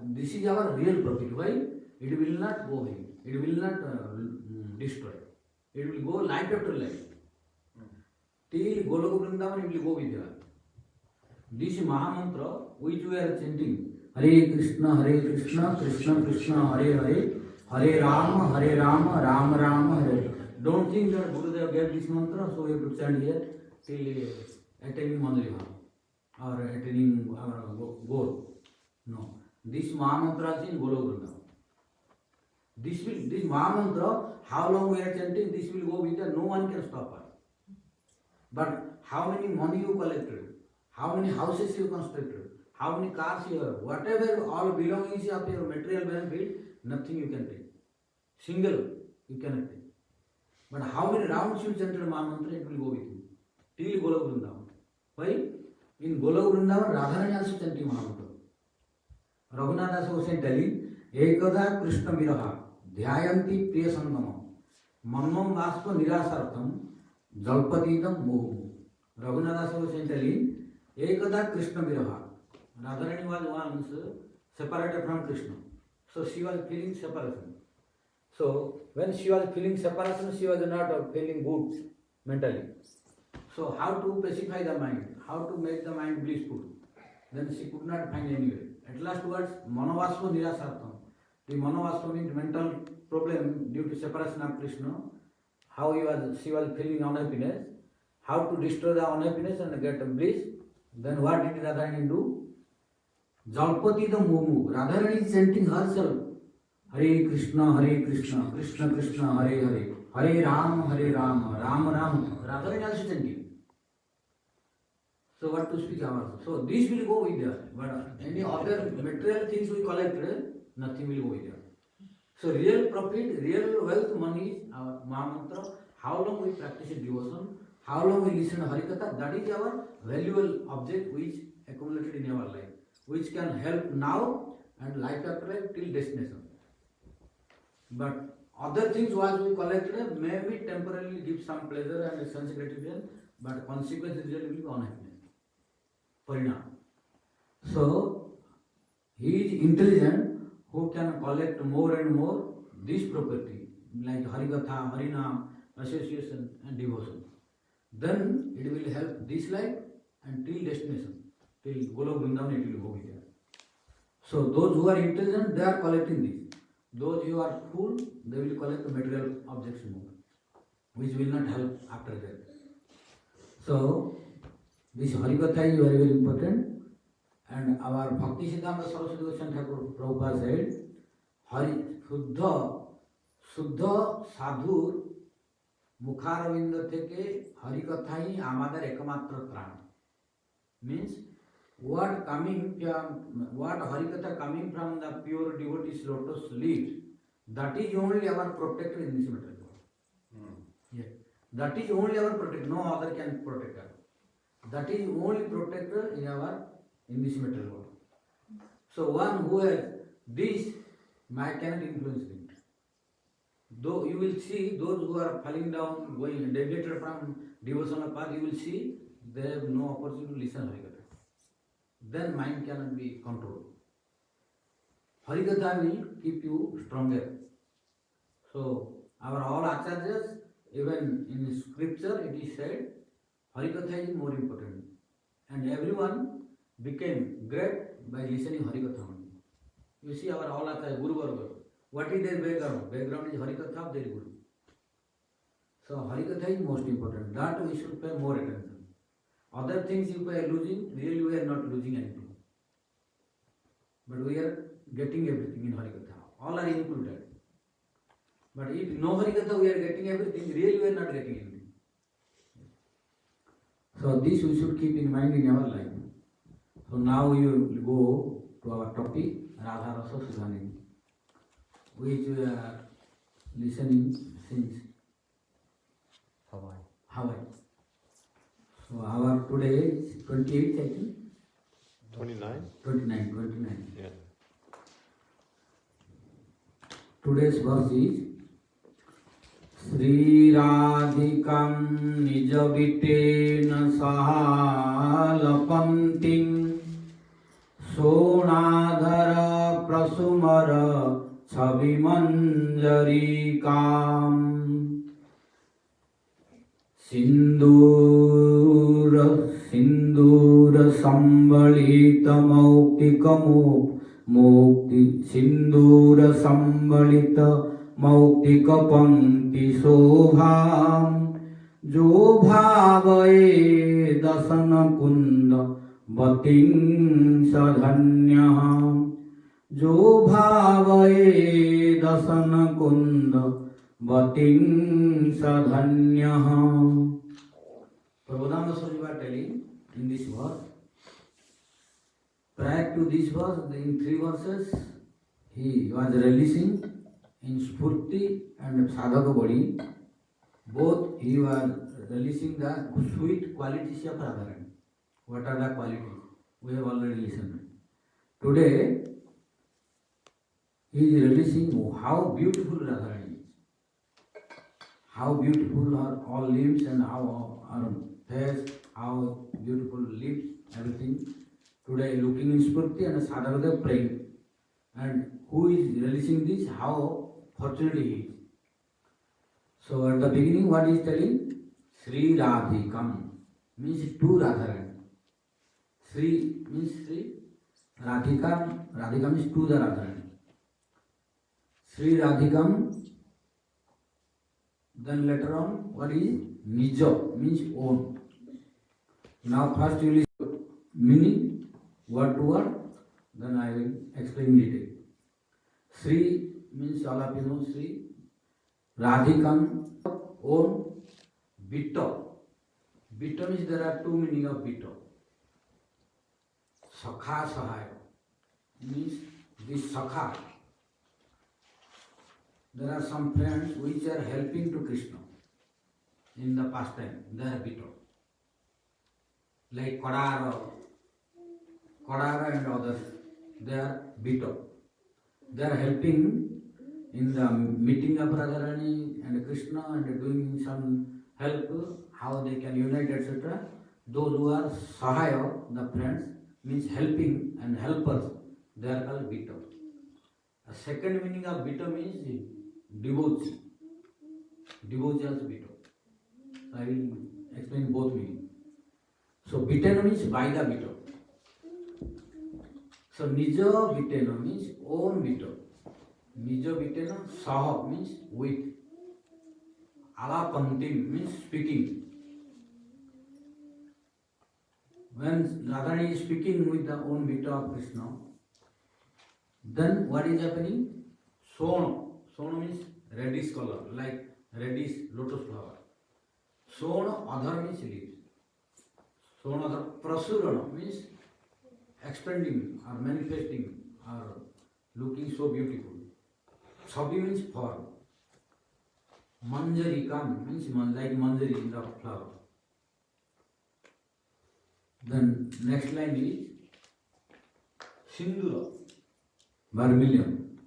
this is our real profit. Why? It will not go away. It will not destroy. It will go life after life. Till Goloka Vrindavan, it will go with you. This Mahamantra, which we are chanting, Hare Krishna, Krishna Krishna, Hare Hare, Hare Rama, Rama Rama, Hare. Don't think that Gurudev gave this mantra, so we have to stand here till attaining Mandriva or attaining our goal. No. This Mahamantra is in Goloka Vrindavan. This Mahamantra, how long we are chanting, this will go with us, no one can stop us. But how many money you collected, how many houses you constructed, how many cars you have, whatever all belongings of your material benefit, nothing you can take. Single, you cannot take. But how many rounds you chanted Mahamantra, it will go with you. Till Goloka Vrindavan. Why? In Goloka Vrindavan, Radharani also chanting Mahamantra. Raghunath was telling, Ekada Krishna Viraha, Dhyayanti Priya Sangama, Manmam Vaspa Nirasartham, Jalpatidam Mohu. Raghunath was telling, Ekada Krishna Viraha. Radharani was once separated from Krishna. So she was feeling separation. So when she was feeling separation, she was not feeling good mentally. So how to pacify the mind? How to make the mind blissful? Then she could not find any way. At last words, Manavasva Nirasartham. The Manavasva means mental problem due to separation of Krishna. How she was feeling unhappiness. How to destroy the unhappiness and get bliss. Then what did Radharani do? Jalpati the Mumu. Radharani is chanting herself. Hare Krishna, Krishna Krishna, Hare Hare, Hare Rama, Rama Rama. Radharani also chanting. So what to speak about? So this will go with us. But any other material things we collect, nothing will go with us. So real profit, real wealth, money is our Mahamantra. How long we practice devotion, how long we listen to Harikatha, that is our valuable object which accumulated in our life, which can help now and life after life till destination. But other things what we collected maybe temporarily give some pleasure and sense gratification, but consequence result will be unhappiness. Parinam. So he is intelligent who can collect more and more this property like Harikatha, Harinam, association and devotion. Then it will help this life and till destination, till Goloka Vrindavan it will go with that. So those who are intelligent, they are collecting this. Those who are fool, they will collect the material objects more, which will not help after that. So this Harikatha is very, very important. And our Bhakti Siddhanta Saraswati Goswami Thakur Prabhupada said, Sudha Sadhur Mukharavinda Theke Harikatha hi amader ekmatra tran. Means what Harikatha coming from the pure devotee's lotus leaves, that is only our protector in this material world. Yeah. That is only our protector, no other can protect us. That is only protector in this material world. So one who has this, Maya cannot influence him. Though you will see those who are falling down, going deviated from devotional path, you will see they have no opportunity to listen Harikatha. Then mind cannot be controlled. Harikatha will keep you stronger. So our all acharyas, even in scripture it is said, Harikatha is more important. And everyone became great by listening Harikatha only. You see our all are Guru Varga. What is their background? Background is Harikatha of their Guru. So Harikatha is most important. That we should pay more attention. Other things if we are losing, really we are not losing anything. But we are getting everything in Harikatha. All are included. But if no Harikatha we are getting everything, really we are not getting anything. So this we should keep in mind in our life. So now we will go to our topic, Radha Rasa Sudha Nidhi, which we are listening since Hawaii. So our today is 28th, I think. 29? 29. Yeah. Today's verse is Sri Radhikam Nijavitena Sahalapantim Sonadhara Prasumara Chavimanjarikam Sindura Sambalita Mukti Sindura Sambalita Mautika Panti Sobham Jo Bhavaye Dasana Kunda Batin Sadhanyaham Jo Bhavaye Dasana Kunda Batin Sadhanyaham. Prabhupada Sripa telling in this verse, prior to this verse, in 3 verses, he was releasing in Spurti and Sadhaka body, both he was releasing the sweet qualities of Radharani. What are the qualities? We have already listened. Today, he is releasing how beautiful Radharani is. How beautiful are all limbs and how our face, how beautiful lips, everything. Today looking in Spurti and Sadhaka they are praying. And who is releasing this? How fortunate he is. So at the beginning what he is telling? Sri Radhikam means two Radharani. Sri means Sri. Radhika means two the Radharani. Sri Radhikam. Then later on what is Nijo means own. Now first you listen meaning word to word. Then I will explain detail. Sri means all of you know Sri. Radhikam, own, Bitto. Bitto means there are two meaning of Bitto. Sakha Sahaya means this Sakha. There are some friends which are helping to Krishna in the past time. They are Bitto. Like Kodara and others. They are Bitto. They are helping in the meeting of Radharani and Krishna and doing some help, how they can unite, etc. Those who are Sahaya, the friends, means helping and helpers, they are called Bitto. A second meaning of Bitto means devotee. Devotee also Bitto. So I will explain both meanings. So Biteno means by the Bitto. So Nijo Biteno means own Bitto. Nijo Biteno, Saha means with. Alapantim means speaking. When Radharani is speaking with the own Bitto of Krishna, then what is happening? Sono. Sono means reddish color, like reddish lotus flower. Sono, other means leaves. Sono, other. Prasurana means expanding or manifesting or looking so beautiful. Chabi means form. Manjarikam means like manjari in the flower. Then next line is Sindura, vermilion.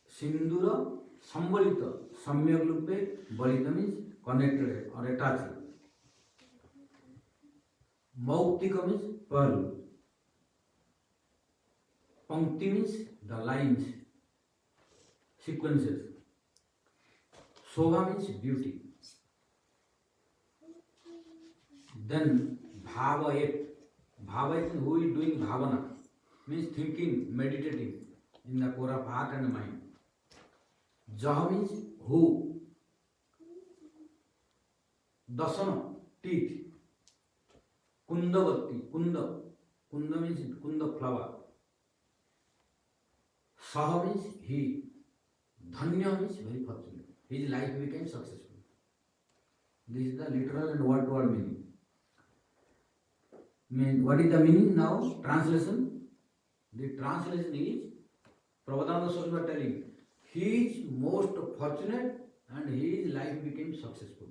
Sindura, sambalita, samyak lupe, balita means connected or attached. Mauktika means pearl. Pankti means the lines, sequences. Shobha means beauty. Then Bhavayet. Bhava is who is doing bhavana, means thinking, meditating in the core of heart and mind. Jaha means who. Dasana, teeth. Kundavati, kunda. Kunda means kunda flower. Saha means he. Dhanya means very fortunate. His life became successful. This is the literal and word meaning. What is the meaning now? Translation. The translation is Prabhupada Swarup telling he is most fortunate and his life became successful.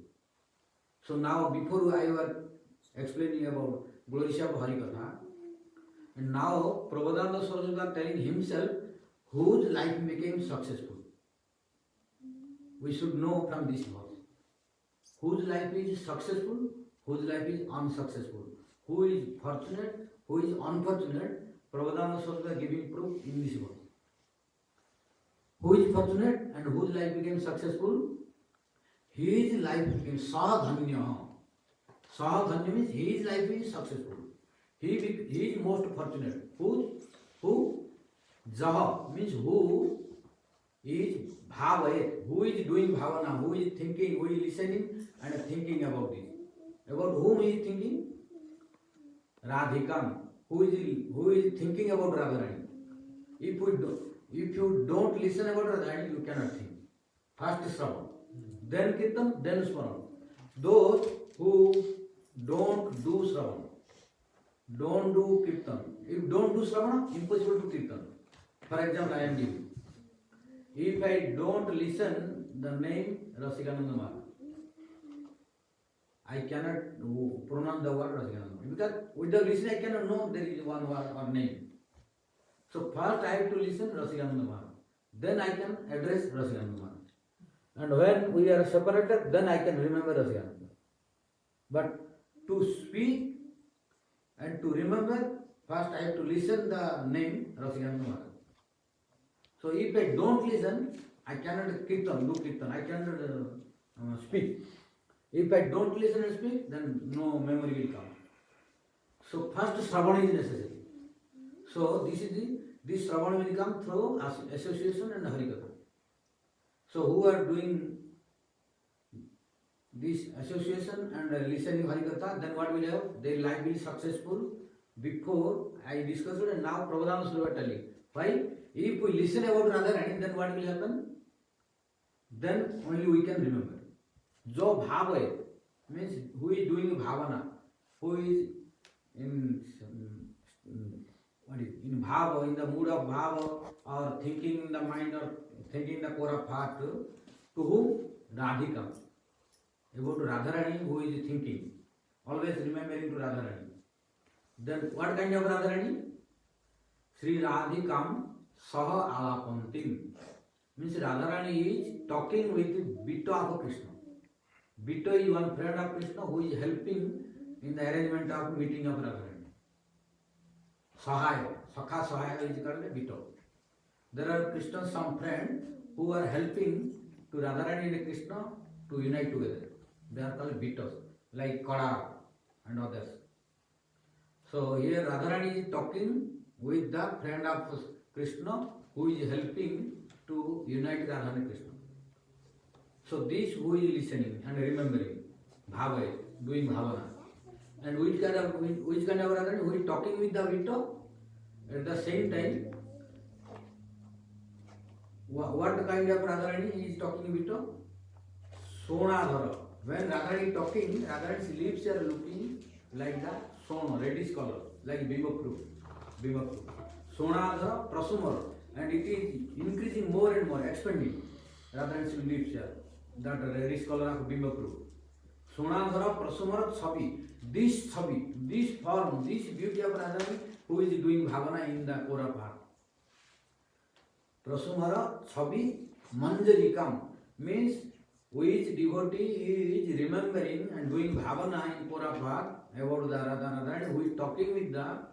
So now before I was explaining about glory of Harikatha, and now Prabhupada Swarup telling himself whose life became successful. We should know from this verse. Whose life is successful, whose life is unsuccessful. Who is fortunate, who is unfortunate, Prabhupada Swarup giving proof in this verse. Who is fortunate and whose life became successful? His life became Sahadhanya. Sahadhanya means his life is successful. He is most fortunate. Who? Jaha means who is bhavayet, who is doing bhavana, who is thinking, who is listening and thinking about this. About whom he is thinking? Radhikam. Who is thinking about Radharani? If you don't listen about Radharani, you cannot think. First Sravan, then Kirtan, then Swarup. Those who don't do Sravan, don't do Kirtan. If don't do Sravana, impossible to Kirtan. For example, I am giving. If I don't listen the name Rasikananda Maharaj, I cannot pronounce the word Rasikananda, because without listening I cannot know there is one word or name. So first I have to listen Rasikananda Maharaj, then I can address Rasikananda Maharaj. And when we are separated, then I can remember Rasikananda. But to speak and to remember, first I have to listen the name Rasikananda Maharaj. So if I don't listen, I cannot do kirtan, I cannot speak. If I don't listen and speak, then no memory will come. So first Sravana is necessary. So this Sravana will come through association and Harikatha. So who are doing this association and listening Harikatha, then what will have? Their life will be successful. Before I discussed it, and now Prabhupada Swarup telling. Why? If we listen about Radharani, then what will happen? Then only we can remember. Jo bhava means who is doing bhavana, who is in bhava, in the mood of bhava, or thinking in the mind or thinking in the core of heart. To whom? Radhika. About Radharani, who is thinking, always remembering to Radharani. Then what kind of Radharani? Sri Radhikam Saha Alapantim. Means Radharani is talking with Bito of Krishna. Bito is one friend of Krishna who is helping in the arrangement of meeting of Radharani. Sahaya, Sakha Sahaya is called Bito. There are Krishna's some friends who are helping to Radharani and Krishna to unite together. They are called Bitos, like Kada and others. So here Radharani is talking with the friend of Krishna who is helping to unite Radha and Krishna. So this who is listening and remembering, bhava, doing bhavana. And which kind of Radharani who is talking with the Vito? At the same time, what kind of Radharani is talking Vito? Sonadhara. When Radharani is talking, Radharani's lips are looking like the sona, reddish color, like bimapru. Sonadhara prasumara. And it is increasing more and more, expanding. Radharani's lips are that reddish color of bimapru. Sonadhara prasumara chabi. This chabi, this form, this beauty of Radharani, who is doing bhavana in the core of heart. Prasumara chabi manjarikam means which devotee is remembering and doing bhavana in core of heart about the Radharani, who is talking with the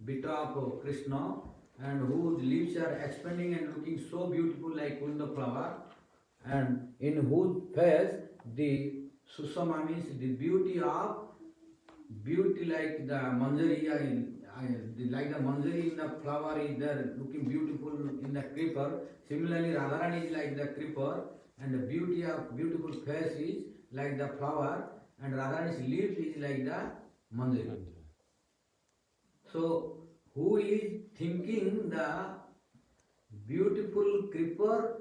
Bita of Krishna and whose lips are expanding and looking so beautiful like kunda flower, and in whose face the Susama means the beauty like the manjariya like the manjari in the flower is there looking beautiful in the creeper. Similarly, Radharani is like the creeper, and the beauty of beautiful face is like the flower, and Radharani's leaf is like the manjari. So, who is thinking the beautiful creeper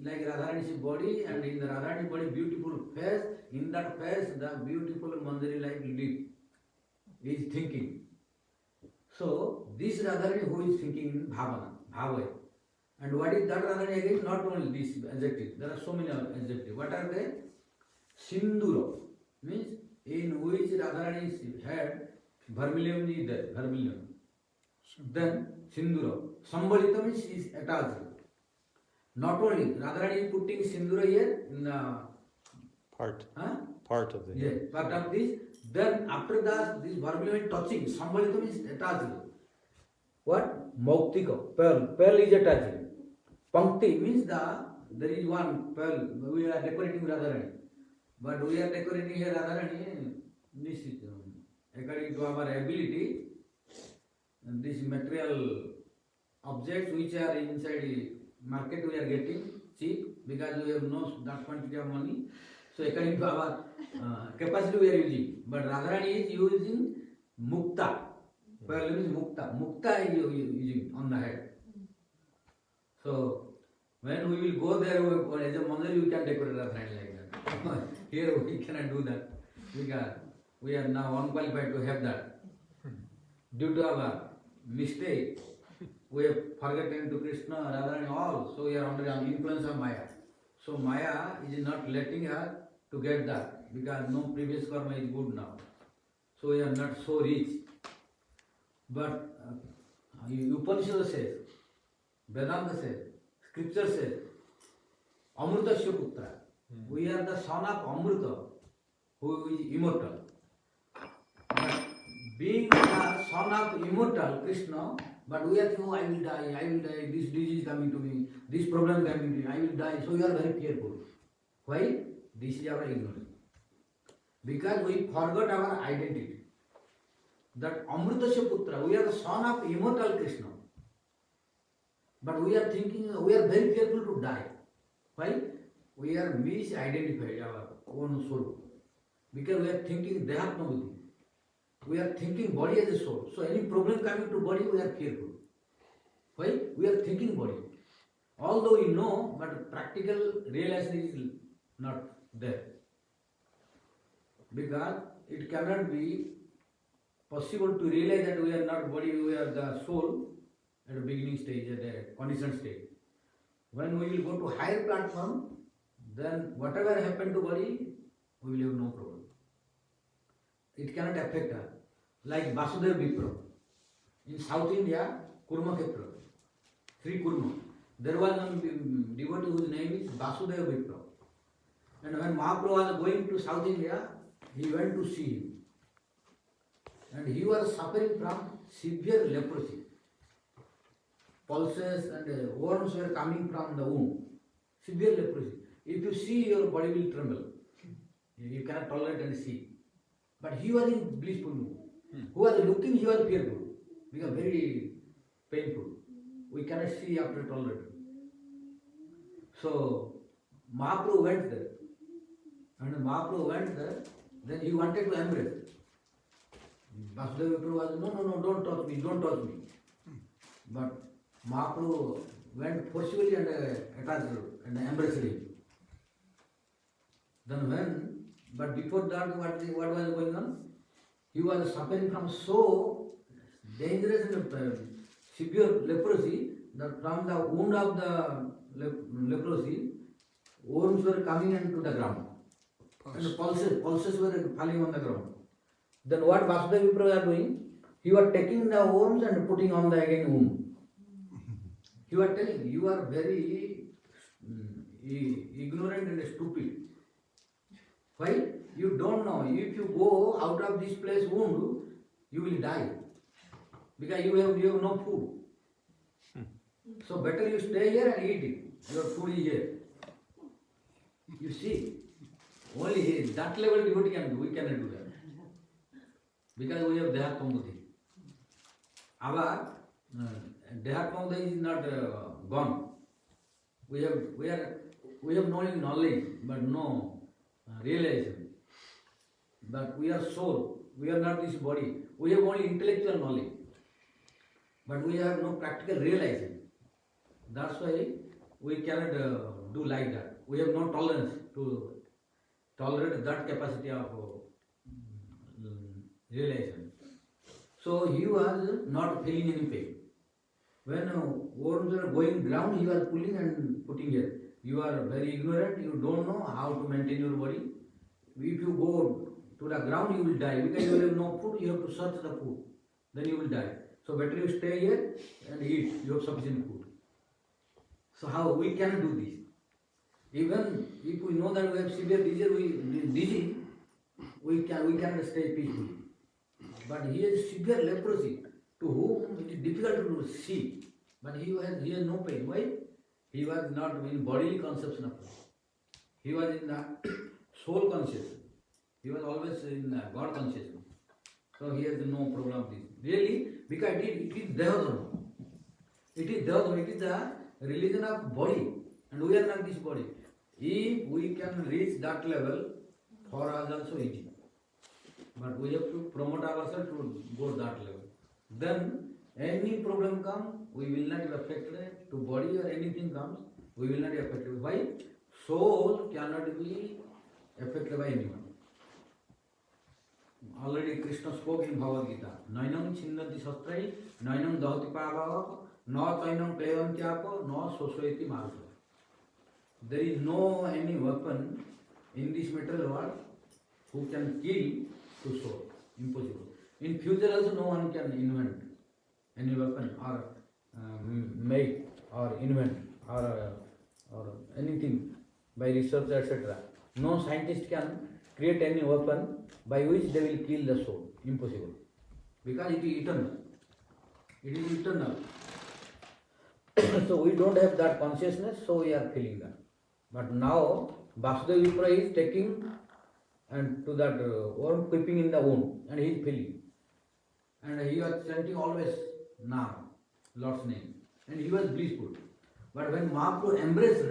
like Radharani's body, and in the Radharani's body beautiful face, in that face the beautiful manjari like leaf is thinking. So this Radharani who is thinking in bhavana, bhavaya. And what is that Radharani again? Not only this adjective, there are so many adjectives. What are they? Sindura means in which Radharani's head vermilion is there, vermilion. Then Sindura. Sambalita means is attached. Not only Radharani is putting Sindura here in the Part of the yes, part of this. Then after that, this vermilion touching, Sambalita means attached. What? Mauktika, pearl. Pearl is attached. Pankti means there is one pearl. We are decorating Radharani. But we are decorating here Radharani. This is according to our ability. And these material objects which are inside the market we are getting cheap because we have no that quantity of money. So according to our capacity we are using. But Radharani is using mukta. Pearl means mukta. Mukta is using on the head. So when we will go there as a manjari we can decorate Radharani like that. Here we cannot do that because we are now unqualified to have that. Due to our mistake, we have forgotten to Krishna, Radharani all. So we are under the influence of Maya. So Maya is not letting us to get that because no previous karma is good now. So we are not so rich. But Upanishad says, Vedanta says, Scripture says, Amrutasya Putra. We are the son of Amruta, who is immortal. But being the son of immortal Krishna, but we are thinking, oh, I will die, this disease coming to me, this problem coming to me, I will die. So we are very fearful. Why? This is our ignorance. Because we forgot our identity. That Amrutasya Putra, we are the son of immortal Krishna. But we are thinking, we are very careful to die. Why? We are misidentified our own soul. Because we are thinking Dehat Buddhi. We are thinking body as a soul. So any problem coming to body, we are fearful. Why? We are thinking body. Although we know, but practical realization is not there. Because it cannot be possible to realize that we are not body, we are the soul at the beginning stage, at the conditioned stage. When we will go to higher platform, then whatever happened to body, we will have no problem. It cannot affect us. Like Vasudeva Vipra. In South India, Kurma Khetra, Sri Kurma. There was one devotee whose name is Vasudeva Vipra. And when Mahaprabhu was going to South India, he went to see him. And he was suffering from severe leprosy. Pulses and worms were coming from the womb. Severe leprosy. If you see, your body will tremble. You cannot tolerate and see. But he was in blissful mood. Who was looking, he was fearful. Because very painful. We cannot see after tolerating. So Mahaprabhu went there. And Mahaprabhu went there, then he wanted to embrace. Vasudeva was, no, don't touch me. But Mahaprabhu went forcibly and attached and embraced him. Then but before that, what was going on? He was suffering from so dangerous and severe leprosy that from the wound of the leprosy, worms were coming into the ground. And pulses were falling on the ground. Then what Vasudeva Vipra was doing? He was taking the worms and putting on the again womb. He was telling, you are very ignorant and stupid. Why? You don't know. If you go out of this place wound, you will die. Because you have no food. So better you stay here and eat it. Your food is here. You see, only here, that level devotee can do. We cannot do that. Because we have Dehat Buddhi. our Dehatmauda is not gone. We have knowledge, but no realization. But we are soul. We are not this body. We have only intellectual knowledge, but we have no practical realization. That's why we cannot do like that. We have no tolerance to tolerate that capacity of realization. So he was not feeling any pain. When worms are going down, he was pulling and putting here. You are very ignorant, you don't know how to maintain your body. If you go to the ground, you will die. Because you have no food, you have to search the food. Then you will die. So better you stay here and eat. You have sufficient food. So how we can do this? Even if we know that we have severe disease, we cannot stay peacefully. But he has severe leprosy, to whom it is difficult to see. But he has no pain. Why? He was not in bodily conception of life. He was in the soul consciousness. He was always in God consciousness. So he has no problem with this. Really, because it is Dehadharma. It is Dehadharma. It is the religion of body. And we are not this body. If we can reach that level, for us also easy. But we have to promote ourselves to go that level. Then any problem comes, we will not be affected to body, or anything comes, we will not be affected. Why? Soul cannot be affected by anyone. Already Krishna spoke in Bhagavad Gita. Nainam chinnati sastrai, nainam dahati pavava, na tainam klevam kyapa, na sosoiti marasa. There is no any weapon in this material world who can kill to soul. Impossible. In future also no one can invent any weapon or make or invent or anything by research, etc. No scientist can create any weapon by which they will kill the soul. Impossible. Because it is eternal. It is eternal. So we don't have that consciousness, so we are feeling that. But now Vasudeva Vipra is taking and to that worm creeping in the wound, and he is feeling. And he was chanting always Nam, Lord's name. And he was blissful. But when Mahaprabhu embraced,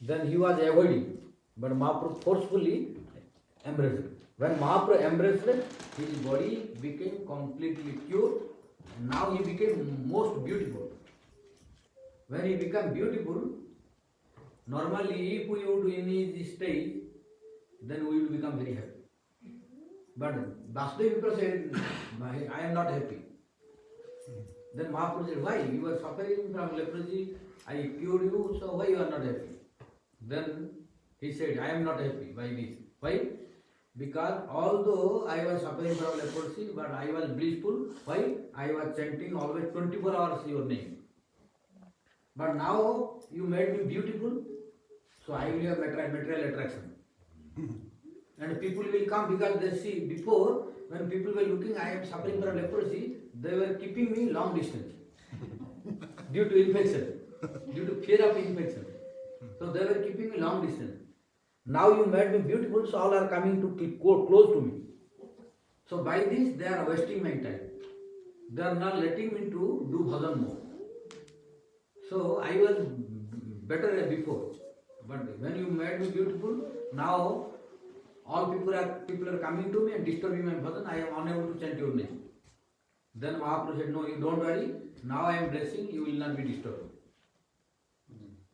then he was avoiding. But Mahaprabhu forcefully embraced. When Mahaprabhu embraced, his body became completely cured. And now he became most beautiful. When he became beautiful, normally if we would in his stage, then we will become very happy. But Vasudeva Vipra said, I am not happy. Then Mahaprabhu said, why? You are suffering from leprosy, I cured you, so why you are not happy? Then he said, I am not happy by this. Why? Because although I was suffering from leprosy, but I was blissful. Why? I was chanting always 24 hours your name. But now you made me beautiful, so I will have material attraction. And people will come because they see before, when people were looking, I am suffering from leprosy, they were keeping me long distance due to infection, due to fear of infection. So they were keeping me long distance. Now you made me beautiful, so all are coming to keep close to me. So by this they are wasting my time. They are not letting me to do bhajan more. So I was better before. But when you made me beautiful, now all people are coming to me and disturbing my bhajan, I am unable to chant your name. Then Mahaprabhu said, no, you don't worry, now I am blessing, you will not be disturbed.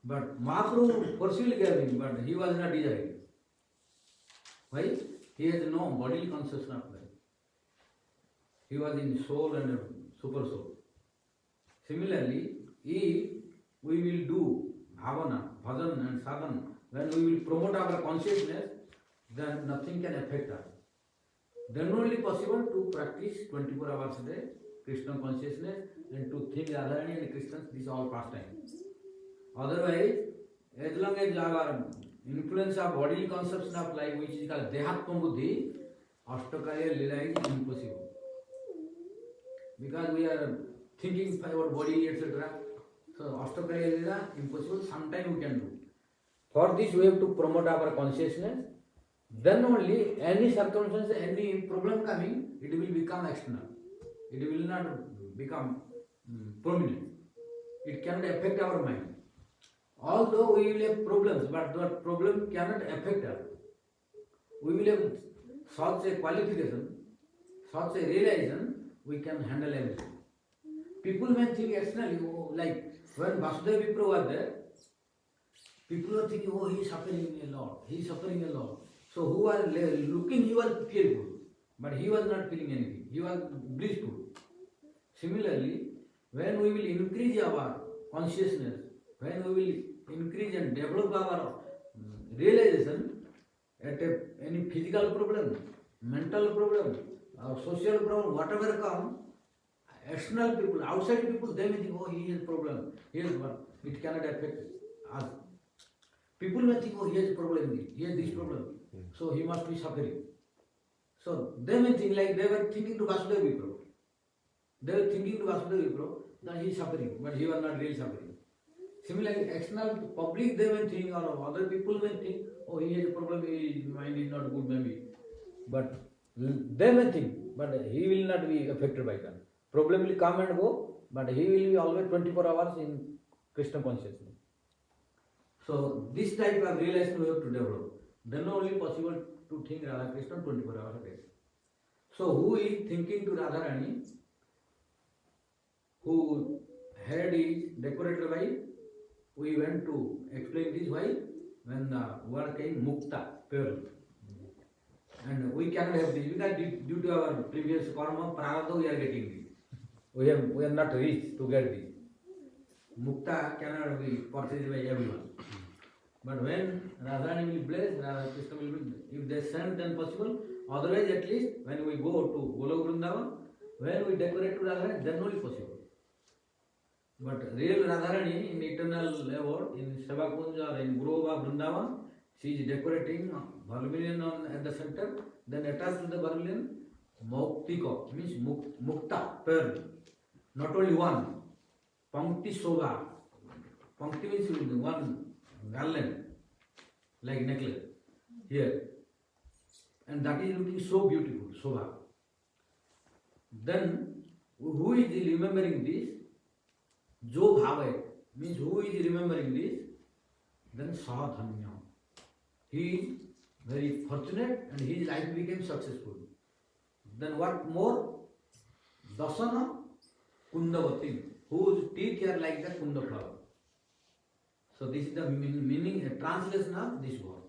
But Mahaprabhu forcefully gave him, but he was not desiring. Why? He has no bodily consciousness of life. He was in soul and super soul. Similarly, if we will do bhavana, bhajan and sadhana, when we will promote our consciousness, then nothing can affect us. Then only possible to practice 24 hours a day, Krishna consciousness, and to think Radharani and Krishna, these are all pastimes. Otherwise, as long as our influence of bodily conception of life, which is called Dehatma Buddhi, Ashtakaya Lila is impossible. Because we are thinking about body, etc. So Ashtakaya Lila, impossible, sometime we can do. For this we have to promote our consciousness. Then only any circumstance, any problem coming, it will become external. it will not become prominent. It cannot affect our mind. Although we will have problems, but that problem cannot affect us. We will have such a qualification, such a realization, we can handle everything. People may think externally, oh, like when Vasudeva Vipra was there, people were thinking, oh, he is suffering a lot, he is suffering a lot. So who was looking, he was fearful, but he was not feeling anything, he was blissful. Similarly, when we will increase our consciousness, when we will increase and develop our realization, at any physical problem, mental problem, or social problem, whatever come, external people, outside people, they may think, oh, he has problem, he has one, it cannot affect us. People may think, oh, he has problem, he has this problem, so he must be suffering. So they may think like they were thinking to Vasudeva Vipra. They were thinking to Vasudeva Vipra that he is suffering, but he was not really suffering. Similarly, external public they may think, or other people may think, oh, he has a problem, his mind is not good maybe. But they may think, but he will not be affected by that. Problem will come and go, but he will be always 24 hours in Krishna consciousness. So this type of realization we have to develop. Then only possible to think Radha Krishna 24 hours a day. So who is thinking to Radharani, who head is decorated by, we went to explain this why, when the word came mukta, pure. And we cannot have this, because due to our previous karma, prarabdha, we are getting this. We are not rich to get this. Mukta cannot be purchased by everyone. But when Radharani will bless, Radha Krishna will be, if they send then possible, otherwise at least when we go to Golok Vrindavan, when we decorate to Radharani, then only possible. But real Radharani in eternal level, in Sevakunja or in Grove of Vrindavan, she is decorating vermilion at the center, then attached to the vermilion, Mauktika, means Mukta, pearl. Not only one, Pankti Shobha. Pankti means one garland, like necklace, here. And that is looking so beautiful, Shobha. Then, who is remembering this? Jo Bhavai, means who is remembering this? Then Sadhanya. He is very fortunate and his life became successful. Then what more? Dasana Kundavati, whose teeth are like the Kunda flower. So this is the meaning, a translation of this word.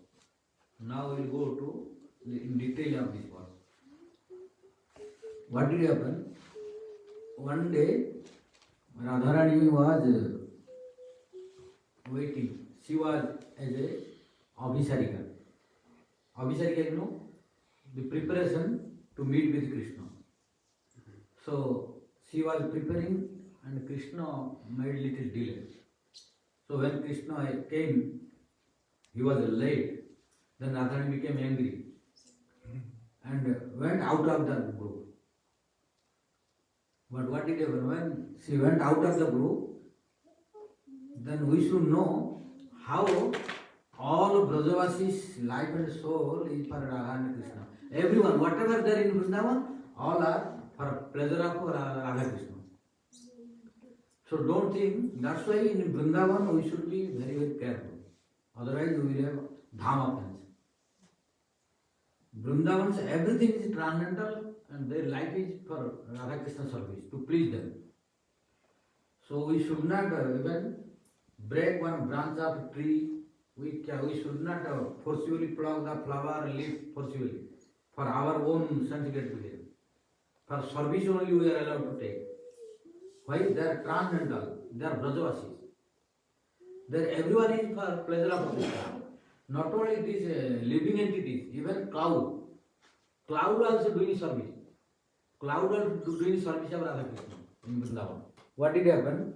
Now we will go to in detail of this word. What did happen? One day, Radharani was waiting. She was as a Abhisarika. Abhisarika, you know, the preparation to meet with Krishna. So she was preparing and Krishna made little delay. So when Krishna came, he was late. Then Radharani became angry and went out of the group. But what did happen? When she went out of the group, then we should know how all of Brajavasi's life and soul is for Radha and Krishna. Everyone, whatever they are in Vrindavan, all are for pleasure of Radha Krishna. So don't think, that's why in Vrindavan we should be very, very careful. Otherwise we will have dham offense. Vrindavan's everything is transcendental and their life is for Radha Krishna service, to please them. So we should not even break one branch of a tree. We should not forcibly pluck the flower leaf forcibly for our own certificate to them. For service only we are allowed to take. Why? They are transcendental, they are Brajavasis. Everyone is for pleasure of Krishna. Not only these living entities, even cloud. Cloud also doing service. Cloud also doing service of Radha Krishna in Vrindavan. What did happen?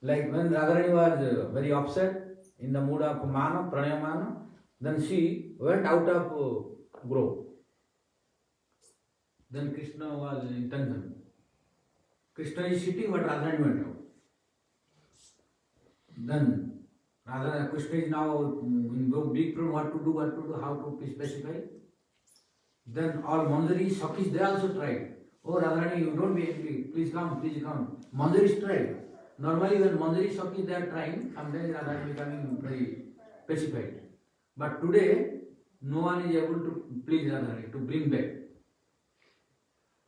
Like when Radharani was very upset, in the mood of mana, pranayamana, then she went out of grove. Then Krishna was in tension. Krishna is sitting, but Radharani went out. Then Krishna is now in big problem, what to do, how to specify. Then all Manjari, Sakis, they also tried. Oh Radharani, you don't be angry, please come, please come. Manjari tried. Normally when Manjari Sakhi they are trying, sometimes Radharani becoming very pacified. But today, no one is able to please Radharani, to bring back.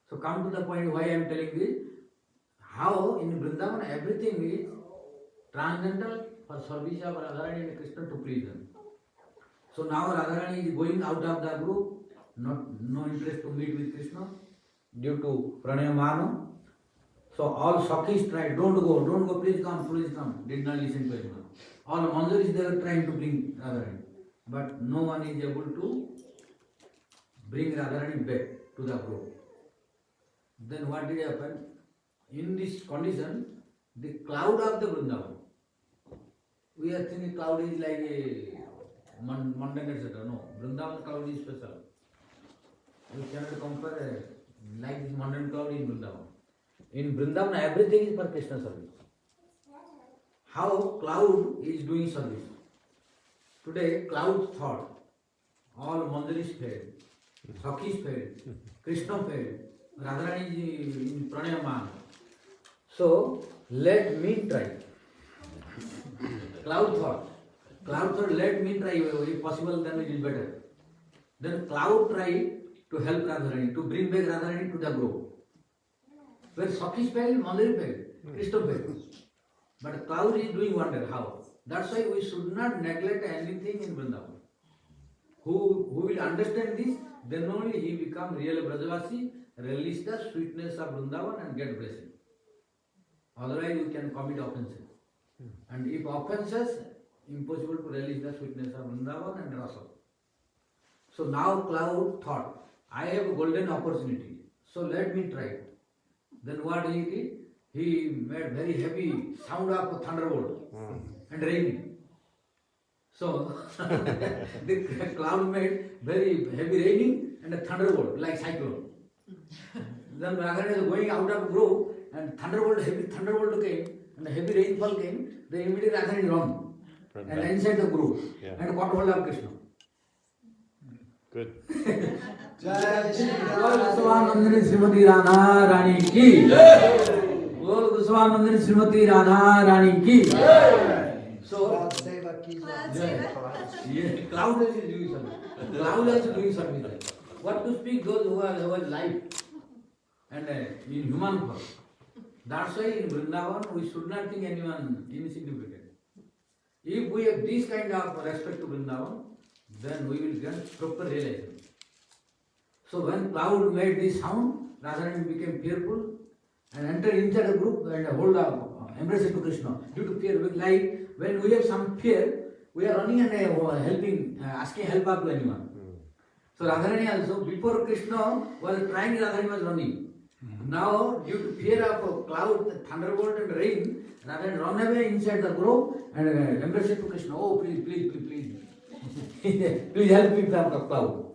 So come to the point why I am telling this, how in Vrindavan everything is transcendental for service of Radharani and Krishna to please them. So now Radharani is going out of the group, no interest to meet with Krishna due to pranayamana. So all Sakhis tried, don't go, please come, did not listen to anyone. All Manjaris they were trying to bring Radharani, but no one is able to bring Radharani back to the group. Then what did happen? In this condition, the cloud of the Vrindavan, we are thinking cloud is like a mundane etc. No, Vrindavan cloud is special. You cannot compare like this mundane cloud in Vrindavan. In Vrindavan, everything is for Krishna service. How cloud is doing service? Today, cloud thought, all Manjaris failed, Sakhis failed, Krishna failed, Radharani is in pranayamana. So, let me try. Cloud thought, let me try, if possible then it is better. Then cloud tried to help Radharani, to bring back Radharani to the group. Where Sakhis failed, Manjari failed, Krishna failed. But cloud is doing wonder. How? That's why we should not neglect anything in Vrindavan. Who will understand this, then only he become real Brajavasi, release the sweetness of Vrindavan and get blessing. Otherwise you can commit offenses. And if offenses, impossible to release the sweetness of Vrindavan and Rasa. So now cloud thought, I have a golden opportunity, so let me try. Then what he did? He made very heavy sound of thunderbolt and raining. So the cloud made very heavy raining and a thunderbolt like cyclone. Then Radharani was going out of grove and heavy thunderbolt came and heavy rainfall came. They immediately Radharani run and inside the grove and caught hold of Krishna. Good. Jai Shri Goswanandani Srimati Radha Rani ki. Bol Goswanandani Srimati Radha Rani ki. So, cloud is doing something. Cloud is doing something. What to speak those who are life and in human form. That's why in Vrindavan we should not think anyone insignificant. If we have this kind of respect to Vrindavan, then we will get proper realization. So when cloud made this sound, Radharani became fearful and entered inside the group and hold up, embrace to Krishna. Due to fear, like when we have some fear, we are running and helping, asking help up to anyone. So Radharani also, before Krishna was trying, Radharani was running. Now, due to fear of cloud, thunderbolt and rain, Radharani run away inside the grove and embrace to Krishna. Oh, please. Please help me from the cloud.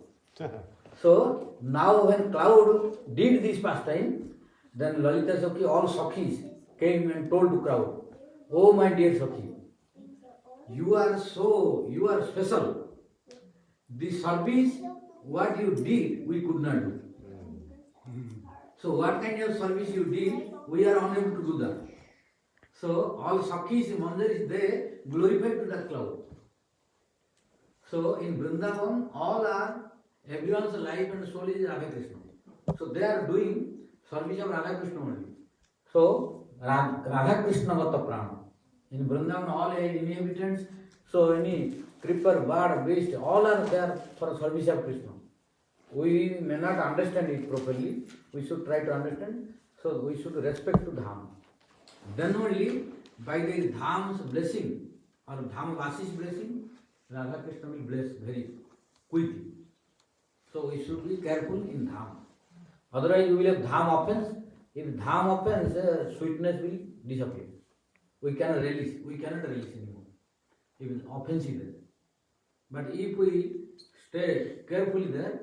So, now when cloud did this pastime, then Lalita Sakhi, all Sakhis came and told to crowd, oh my dear Sakhi, you are special. The service, what you did, we could not do. So what kind of service you did, we are unable to do that. So all Sakhis, Manjaris, they glorified to the cloud. So in Vrindavan, everyone's life and soul is Radha Krishna. So they are doing service of Radha Krishna only. So Radha Krishna Gata Prana. In Vrindavan, all inhabitants, so any creeper, bird, beast, all are there for service of Krishna. We may not understand it properly. We should try to understand. So we should respect to Dham. Then only by the Dham's blessing or Dhamvasi's blessing, Radha Krishna will bless very quickly. So we should be careful in Dham. Otherwise we will have Dham offense. If Dham offense, sweetness will disappear. We cannot release anymore. If offense is there. But if we stay carefully there,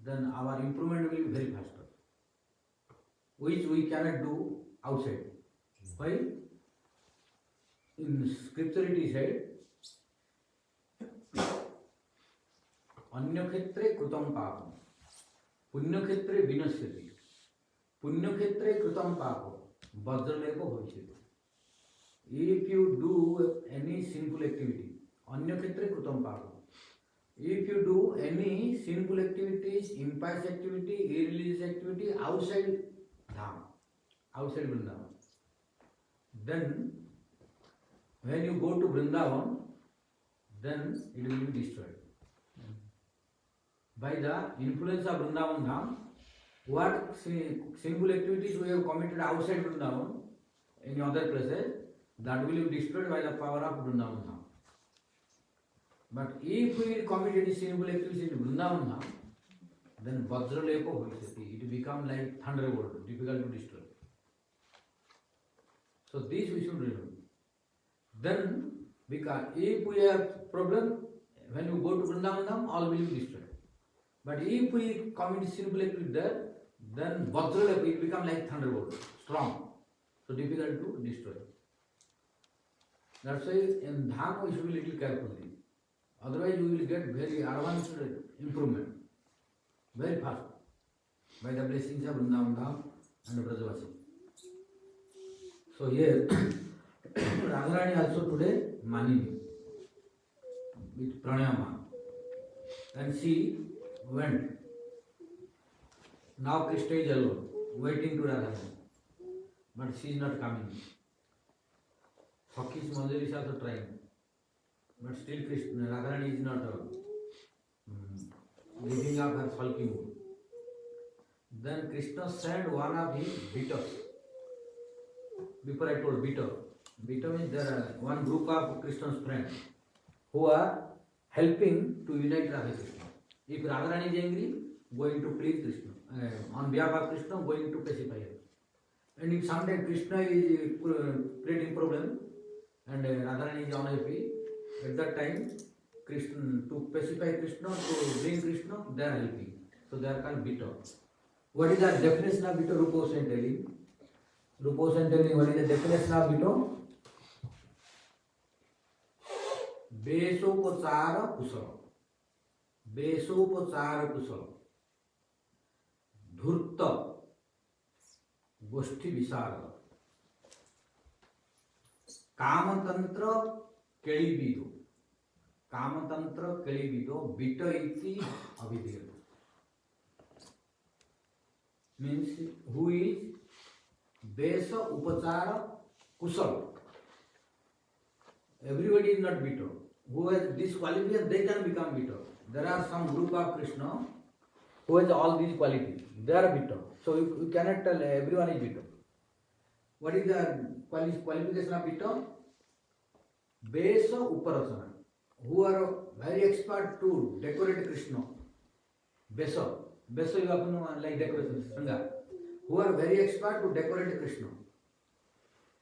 then our improvement will be very faster. Which we cannot do outside. Why? In scripture it is said, Anya khetre krutam papam, punya khetre vinasyati. Punyakshetre kritam papa vajralepo bhavishyati. If you do any sinful activity, anyakshetre kritam papa. If you do any sinful activities, impious activity, irreligious activity outside Dham, outside Vrindavan, then when you go to Vrindavan, then it will be destroyed. By the influence of Vrindavan Dham, what sinful activities we have committed outside Vrindavan, in other places, that will be destroyed by the power of Vrindavan Dham. But if we commit any sinful activities in Vrindavan Dham, then Vajralepo Bhavishyati, it becomes like thunderbolt, difficult to destroy. So this we should remember. Then, because if we have problem, when we go to Vrindavan Dham, all will be destroyed. But if we commit sinful activity there, then Vajralepo, it becomes like thunderbolt, strong, so difficult to destroy. That's why in Dham we should be little carefully. Otherwise we will get very advanced improvement, very fast, by the blessings of Vrindavan Dham and Brajavasi. So here, Radharani also today Manini with pranayama, and she went. Now Krishna is alone, waiting to Radharani, but she is not coming. Sakhi's Manjari is also trying, but still Krishna, Radharani is not giving up her sulky mood. Then Krishna sent one of his beaters. Before I told beater. Beater means there are one group of Krishna's friends who are helping to unite Radha Krishna. If Radharani is angry, going to please Krishna. On behalf of Krishna, going to pacify her. And if sometimes Krishna is creating problem and Radharani is unhappy, at that time, Krishna, to pacify Krishna, to bring Krishna, they are helping. So they are called beater. What is the definition of beater? Rupa was telling. Rupa was telling what is the definition of beater? Besopachara kusala. Besopachara kusala. Dhurta. Goshti visara. Kamatantra kelibido. Kamatantra kelibido. Bita iti avidya. Means who is Besa Upachara Kusal. Everybody is not bitter. Who has this quality, they can become bitter. There are some group of Krishna who has all these qualities. They are bitter. So you cannot tell everyone is bitter. What is the qualification of bitter? Besa Uparasana. Who are very expert to decorate Krishna. Besa. Besa you often know like decoration, Sangha. Who are very expert to decorate Krishna.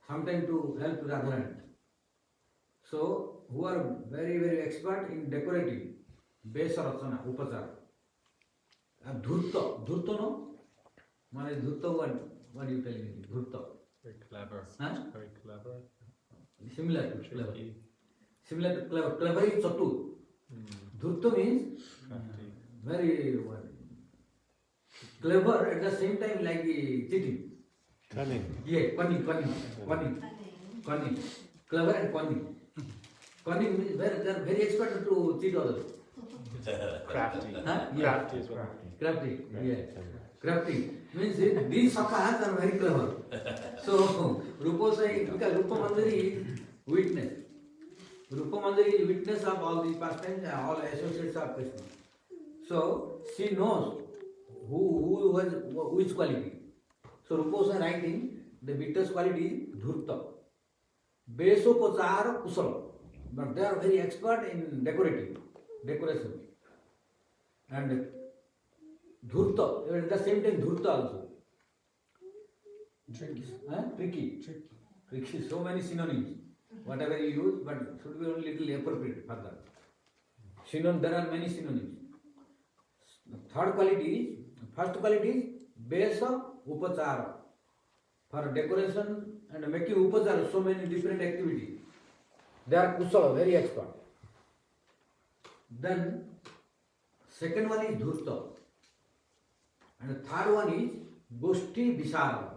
Sometimes to help Radharani. So, who are very, very expert in decorating Besa Rasana, Upachara. Dhurta. Dhurta no? Mane Dhurta, what are you telling me? Dhurta. Very clever. Huh? Very clever. Similar to clever. Tricky. Similar to clever. Clever is Chatu. Dhurta means Crafty. very clever at the same time like cheating. Cunning. Yeah, cunning. Clever and cunning. Cunning means they are very expert to cheat others. Crafty. Huh? Yeah. Crafty as well. Crafty, yeah. Crafty means these sakhas are very clever. So Rupa saying because Rupa Manjari is witness. Rupa Manjari is witness of all these pastimes and all associates of Krishna. So she knows who has which quality. So Rupa is writing the bitters quality is Dhurta. Besopachara Kusala. But they are very expert in decoration. And Dhurta, at the same time Dhurta also. Tricky. So many synonyms. Whatever you use, but should be only little appropriate for that. There are many synonyms. First quality is Besa Upachara. For decoration and making Upachara, so many different activities. They are Kusala, very expert. Then, second one is Dhurta. And the third one is Goshti Visara.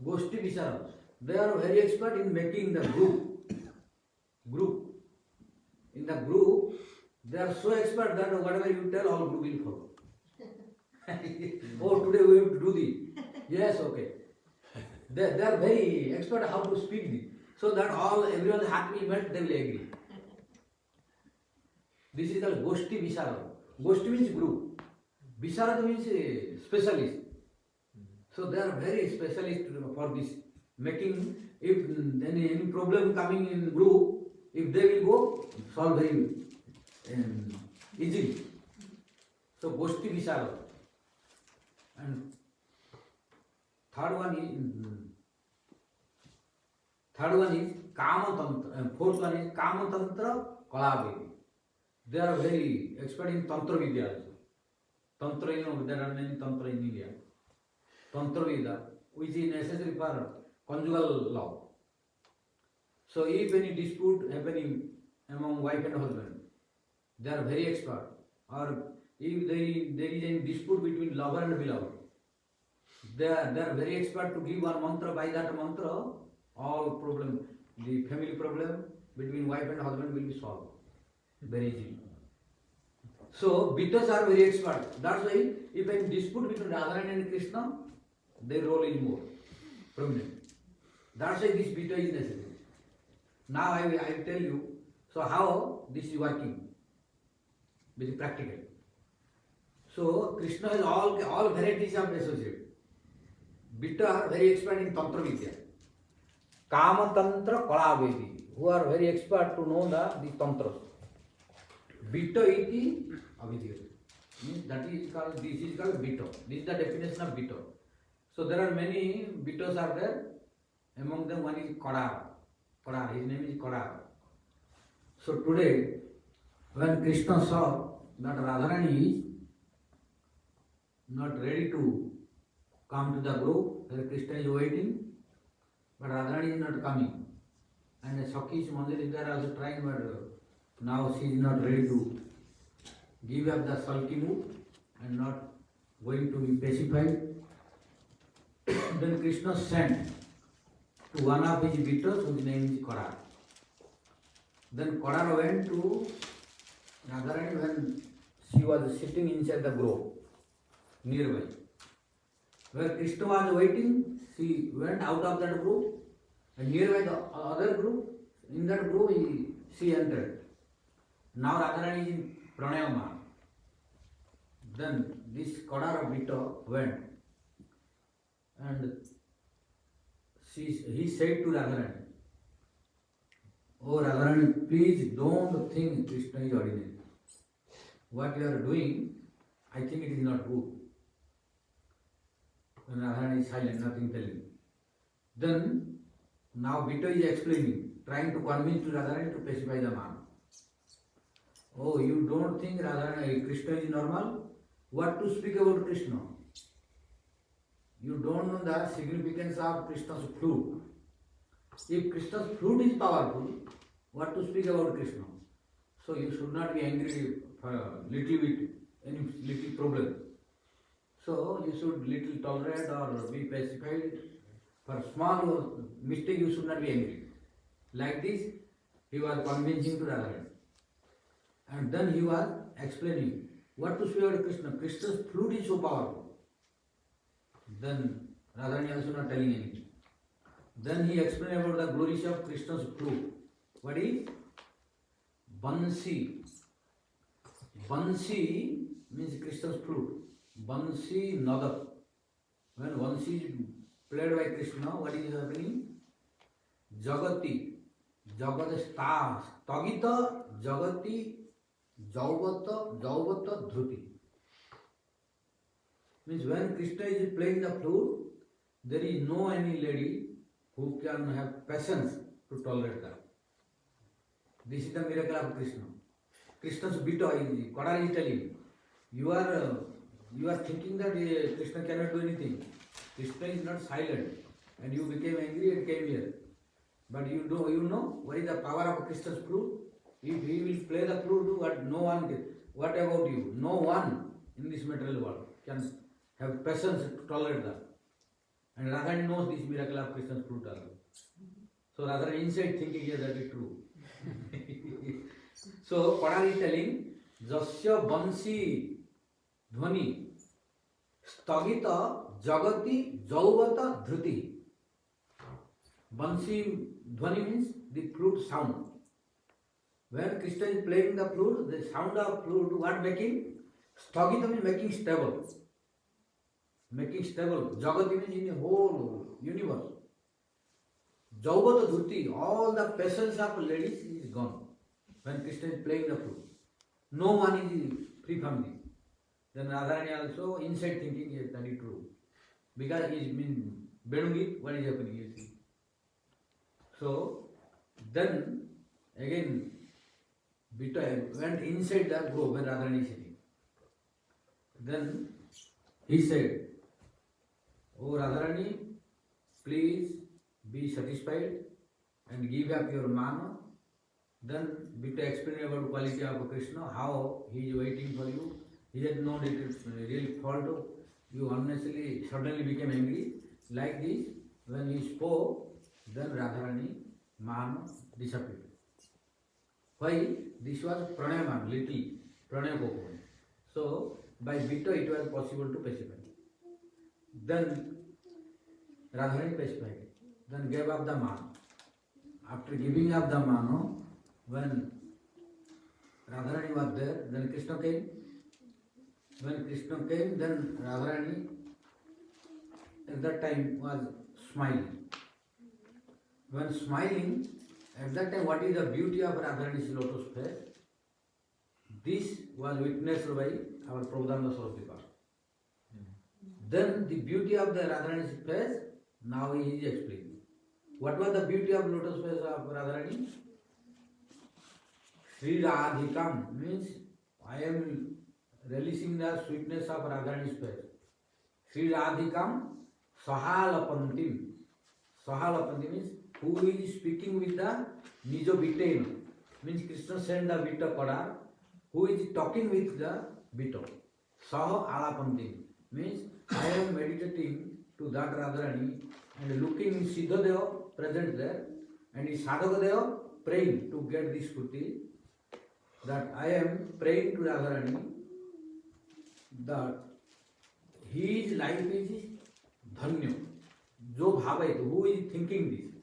Goshti Visara. They are very expert in making the group. In the group, they are so expert that whatever you tell, all group will follow. Oh, today we have to do this. Yes, okay. They are very expert how to speak this. So that everyone's heart will melt, they will agree. This is called Goshti Visara. Goshti means group. Visara means specialist. So they are very specialist for this. Making, if any problem coming in group, if they will go, solve very easily. So Goshti Visara. And third one is Kama Tantra, and fourth one is Kama Tantra Kalavi. They are very expert in Tantra Vidya also. Tantra, there are many Tantra in India. Tantra Vidya, which is necessary for conjugal law. So if any dispute happening among wife and husband, they are very expert. Or if there is any dispute between lover and beloved, they are very expert to give one mantra. By that mantra, all problem, the family problem between wife and husband will be solved very easily. So beaters are very expert. That's why if any dispute between Radha and Krishna, their role is more prominent. That's why this beater is necessary. Now I will tell you, so how this is working, this is practical. So Krishna has all varieties of associate. Beater are very expert in Tantra Vidya. Kama Tantra Kalavedi, who are very expert to know the Tantras. Beater iti avidya. That is called, this is called beater. This is the definition of beater. So there are many beaters are there. Among them one is Kadar. His name is Kadar. So today, when Krishna saw that Radharani is not ready to come to the group, where Krishna is waiting, but Radharani is not coming. And Sakhi's Mandir is there also trying, but now she is not ready to give up the sulky mood and not going to be pacified. Then Krishna sent to one of his beaters whose name is Kadar. Then Kadar went to Radharani when she was sitting inside the grove nearby. Where Krishna was waiting, she went out of that grove, and nearby the other grove, in that grove she entered. Now Radharani is in pranayama. Then this Kadar beater went, and he said to Radharani, "Oh Radharani, please don't think Krishna is ordinary. What you are doing, I think it is not good." And Radharani is silent, nothing telling. Then, now Vito is explaining, trying to convince Radharani to pacify the man. "Oh, you don't think Radharani, Krishna is normal? What to speak about Krishna? You don't know the significance of Krishna's flute. If Krishna's flute is powerful, what to speak about Krishna? So you should not be angry for a little bit, any little problem. So you should little tolerate or be pacified. For small mistake you should not be angry." Like this, he was convincing to Radharani. And then he was explaining what to speak about Krishna. Krishna's flute is so powerful. Then Radharani also not telling anything. Then he explained about the glories of Krishna's flute. What is? Bansi. Bansi means Krishna's flute. Bansi Nada. When Bansi is played by Krishna, what is happening? Jagati. Jagat Stagita Jagati Jauvata Dhruti. Means when Krishna is playing the flute, there is no any lady who can have patience to tolerate that. This is the miracle of Krishna. Krishna's beater is, Kadar is telling, you are thinking that Krishna cannot do anything. Krishna is not silent, and you became angry and came here. But you know what is the power of Krishna's flute? If he will play the flute, what about you? No one in this material world can have patience to tolerate that. And Radharani knows this miracle of Krishna's fruit also. So Radharani inside thinking, yes, that is true. So Padari is telling, Jasya Bansi Dhvani Stagita Jagati Jauvata Dhruti. Bansi Dhvani means the flute sound. When Krishna is playing the flute, the sound of flute, what making? Stagita means making stable. Making stable. Jagati means in the whole universe. Jauvata Dhruti, all the patience of ladies is gone. When Krishna is playing the flute. No one is free from this. Then Radharani also inside thinking, yes, that is true. Because he is mean Benungi, what is happening, you see. So then again Vita went inside the grove where Radharani is sitting. Then he said, Oh Radharani, please be satisfied and give up your mana. Then Vita explained about the quality of Krishna, how he is waiting for you. He had known it is really fault. You unnecessarily suddenly became angry. Like this, when he spoke, then Radharani man disappeared. Why? This was pranayama, little pranayama. So by Vita it was possible to pacify. Then Radharani pacified. Then gave up the man. After giving up the man, when Radharani was there, then Krishna came. When Krishna came, then Radharani at that time was smiling. When smiling, at that time, what is the beauty of Radharani's lotus face? This was witnessed by our Prabhupada Sripa. Then the beauty of the Radharani's face, now he is explaining. What was the beauty of lotus face of Radharani? Sri Radhikam means I am releasing the sweetness of Radharani's face. Sri Radhikam Sahalapantim. Sahalapantim means who is speaking with the Nijo Vitaino. Means Krishna sent the Vita Pada. Who is talking with the Vita. Saha Alapantim means I am meditating to that Radharani and looking in Siddha Deva present there and in Sadhaka Deva praying to get this Purti. That I am praying to Radharani that his life is dhanyo. Jo bhava, who is thinking this?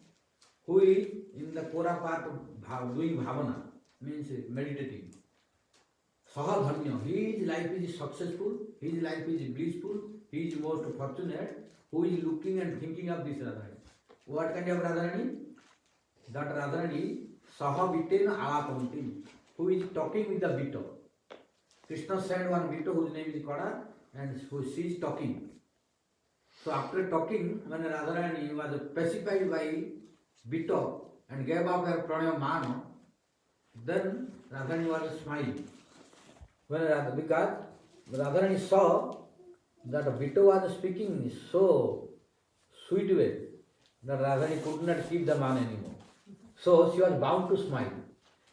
Who is in the Kora part of doing bhavana, means meditating. Saha dhanyo. His life is successful, his life is blissful, he is most fortunate, who is looking and thinking of this Radharani. What kind of Radharani? That Radharani, Saha Vitena Alapantim, who is talking with the Vito. Krishna sent one Vito whose name is Kada and she is talking. So after talking, when Radharani was pacified by Vito and gave up her pranayama mana, then Radharani was smiling. Because Radharani saw that Vito was speaking so sweet way that Radharani could not keep the mana anymore. So she was bound to smile.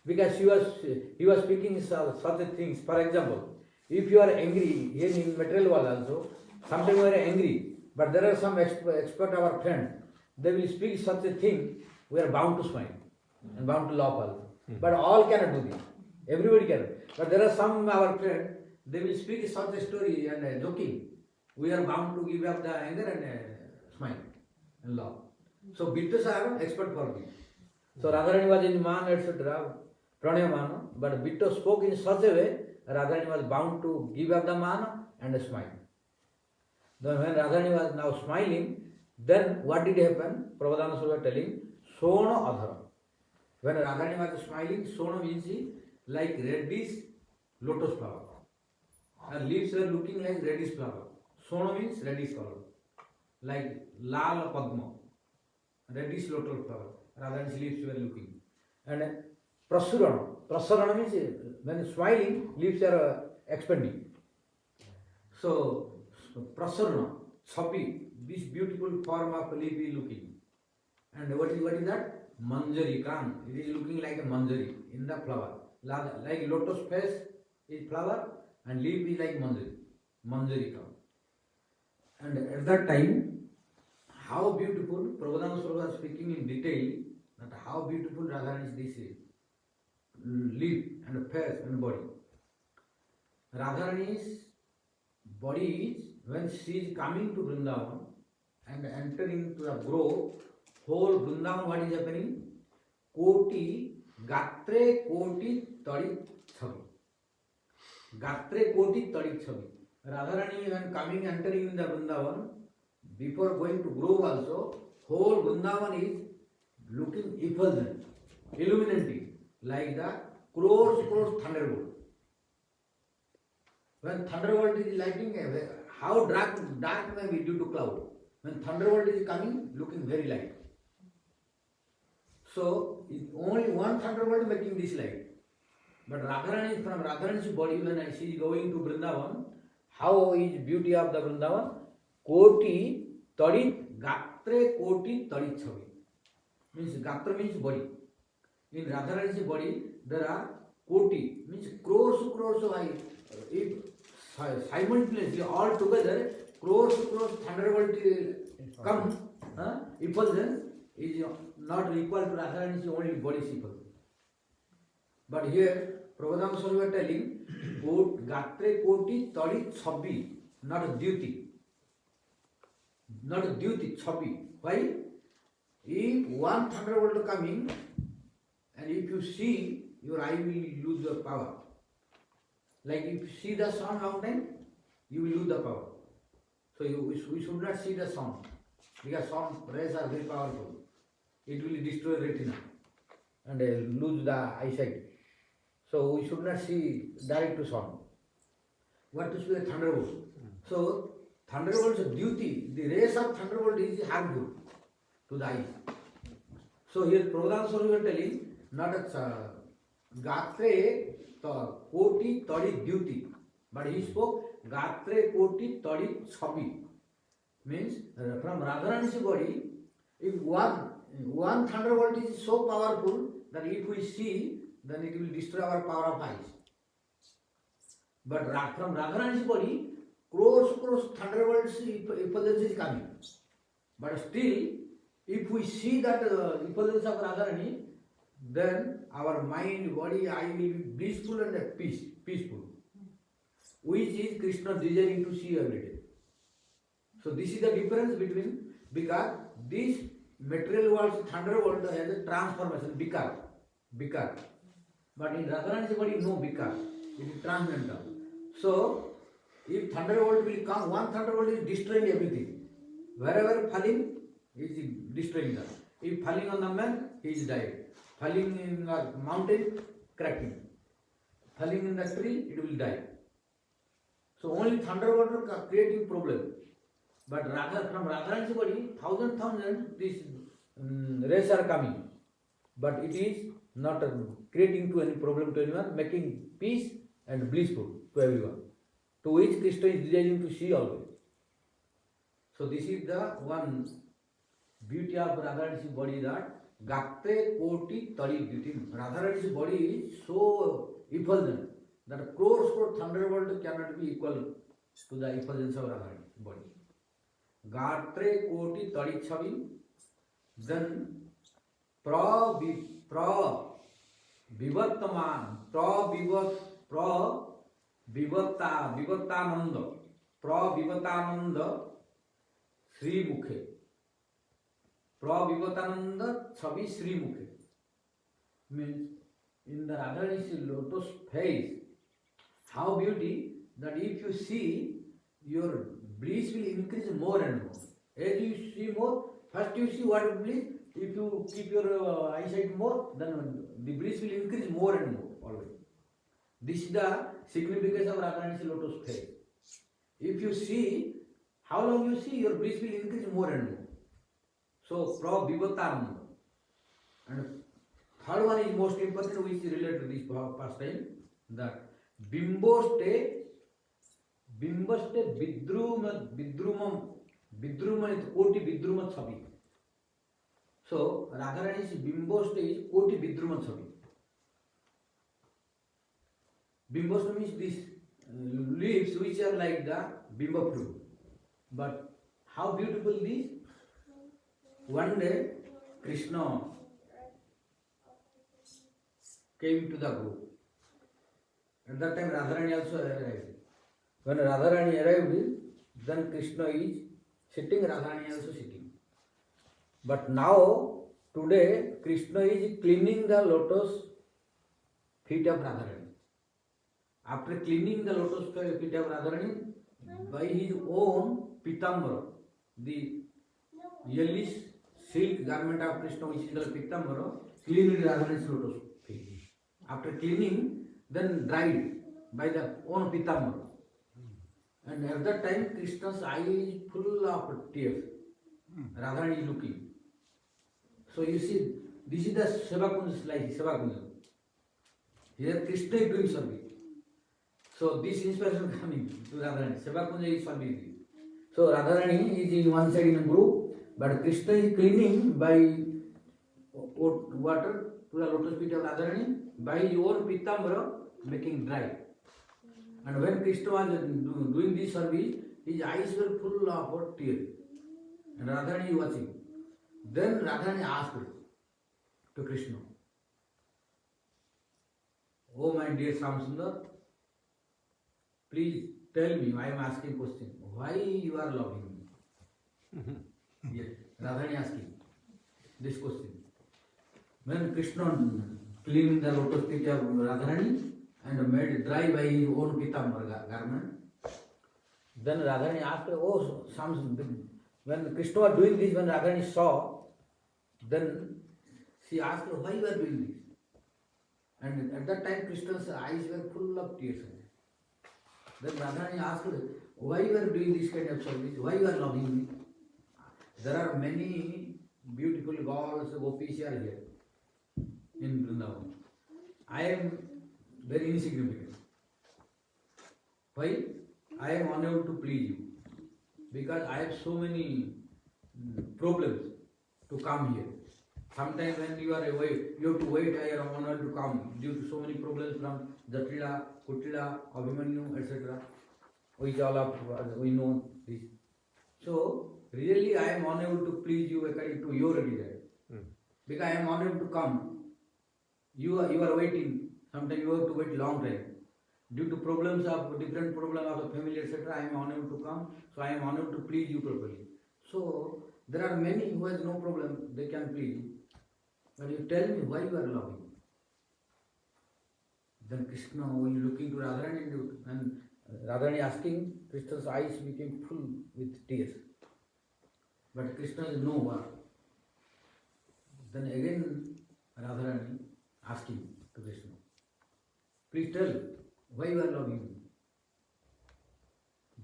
Because he was speaking such things. For example, if you are angry, here in material world also, sometimes you are angry, but there are some expert our friends, they will speak such a thing, we are bound to smile and bound to laugh also. But all cannot do this. Everybody cannot. But there are some our friends, they will speak such a story and joking. We are bound to give up the anger and smile and laugh. So Bittas are expert for this. So Radharani was in man, etc. Pranayamana, but Vito spoke in such a way, Radharani was bound to give up the mana and smile. Then when Radharani was now smiling, then what did happen? Prabhupada was telling, Sona Adhara. When Radharani was smiling, Sona means like reddish lotus flower. Her leaves were looking like reddish flower. Sona means reddish color. Like Lal Padma, reddish lotus flower. Radharani's leaves were looking. And Prasarana means when smiling, leaves are expanding. So, Prasarana, Chapi, this beautiful form of leaf is looking. And what is that? Manjari, Kan. It is looking like a manjari in the flower. Like lotus face is flower and leaf is like manjari. Manjari Kan. And at that time, how beautiful, Prabhupada Swarup was speaking in detail that how beautiful Radharani's this lip and face and body. Radharani's body is, when she is coming to Vrindavan and entering to the grove, whole Vrindavan, what is happening? Koti, Gatre Koti Tadi Chavi. Gatre Koti Tadi Chavi. Radharani, when coming, entering in the Vrindavan, before going to grove also, whole Vrindavan is looking effulgent, illuminating, like the crores thunderbolt. When thunderbolt is lighting, how dark may be due to cloud. When thunderbolt is coming, looking very light. So, only one thunderbolt making this light. But Radharani, from Radharani's body, when she is going to Vrindavan, how is beauty of the Vrindavan? Koti Tadit, Gatre Koti Tadit Chavi. Means Gatra means body. In Radharani's body, there are Koti, means crores of high. If simultaneously, all together, crores thunderbolt come, effulgence is not equal to Radharani's only body effulgence. But here, Prabhupada Swarup is telling, Gatre Koti Tadi Chabi, not duty. Not duty, chabi. Why? If one thunderbolt coming, and if you see, your eye will lose your power. Like if you see the sun mountain, you will lose the power. So we should not see the sun, because sun rays are very powerful. It will destroy retina and lose the eyesight. So we should not see direct to sun. What to see the thunderbolt? So thunderbolt's duty, the rays of thunderbolt is harmful to the eyes. So here Prabhupada Swarup is telling, not a Gatre Koti Tadi duty, but he spoke Gatre Koti Tadi Chabi. Means from Radharani's body, if one thunderbolt is so powerful that if we see, then it will destroy our power of eyes. But from Radharani's body, crores thunderbolts effulgence is coming. But still, if we see that effulgence of Radharani, then our mind, body, eye will be blissful and peaceful, which is Krishna desiring to see every day. So this is the difference between, because this material world's thunderbolt has a transformation, bikar. But in Radharani's body, no bikar, it is transcendental. So, if thunderbolt will come, one thunderbolt is destroying everything. Wherever falling, he is destroying that. If falling on the man, he is died. Falling in a mountain, cracking. Falling in the tree, it will die. So only thunderbolt are creating problem. But from Radharani's body, thousands, these rays are coming. But it is not creating to any problem to anyone, making peace and blissful to everyone, to which Krishna is desiring to see always. So this is the one beauty of Radharani's body, that Gatre Koti Tadi beauty. Radharani's body is so effulgent that crores thunderbolt cannot be equal to the effulgence of Radharani's body. Gatre Koti Tadi Chavi, then Vivatananda Sri Mukhe. Vivatananda Chavi Sri Mukhe. Means in the Radharani's lotus face, how beauty that if you see, your bliss will increase more and more. As you see more, first you see what bliss. If you keep your eyesight more, then the bliss will increase more and more always. This is the significance of Radharani's lotus face. If you see, how long you see, your bliss will increase more and more. So, Vivatananda. And third one is most important, which is related to this past time, that Bimboste Vidrumam is Koti Vidruma Chavi. So, Radharani's Bimboste is Koti Vidruma Chavi. Bimboste means these leaves which are like the bimba fruit. But how beautiful this? One day, Krishna came to the group. At that time, Radharani also arrived. When Radharani arrived, then Krishna is sitting, Radharani also sitting. But now, today, Krishna is cleaning the lotus feet of Radharani. After cleaning the lotus feet of Radharani, by his own pitambara, the yellowish silk garment of Krishna, which is called pitambara, cleaned Radharani's lotus feet. After cleaning, then dried by the own pitambara. And at that time, Krishna's eye is full of tears. Radharani is looking. So you see, this is the Sevakunja's life, Sevakunja. Here Krishna is doing service. So this inspiration coming to Radharani. Sevakunja is serving. So Radharani is in one side in a group, but Krishna is cleaning by water to the lotus feet of Radharani by his own pitambara making dry. And when Krishna was doing this service, his eyes were full of tears. And Radharani is watching. Then Radharani asked to Krishna, "Oh my dear Samsundar, please tell me, I am asking question, why you are loving me?" Yes, Radharani asking this question. When Krishna cleaned the lotus feet of Radharani and made dry by his own pitambara garment, then Radharani asked, "Oh Samsundar," when Krishna was doing this, when Radharani saw, then she asked, "Why you are doing this?" And at that time, Krishna's eyes were full of tears. Then Radharani asked, "Why you are doing this kind of service? Why you are loving me? There are many beautiful girls, gopis are here in Vrindavan. I am very insignificant. Why? I am unable to please you. Because I have so many problems to come here. Sometimes when you are away, you have to wait, I am unable to come due to so many problems from Jatila, Kutila, Abhimanyu, etc. Which all of we know this. So, really I am unable to please you according to your desire. Because I am unable to come. You are waiting. Sometimes you have to wait long time. Due to problems of different problems of the family, etc., I am unable to come. So I am unable to please you properly. So there are many who has no problem, they can please you. But you tell me why you are loving. Then Krishna was looking to Radharani and Radharani asking, Krishna's eyes became full with tears. But Krishna is no one. Then again Radharani asking to Krishna, "Please tell why you are loving me."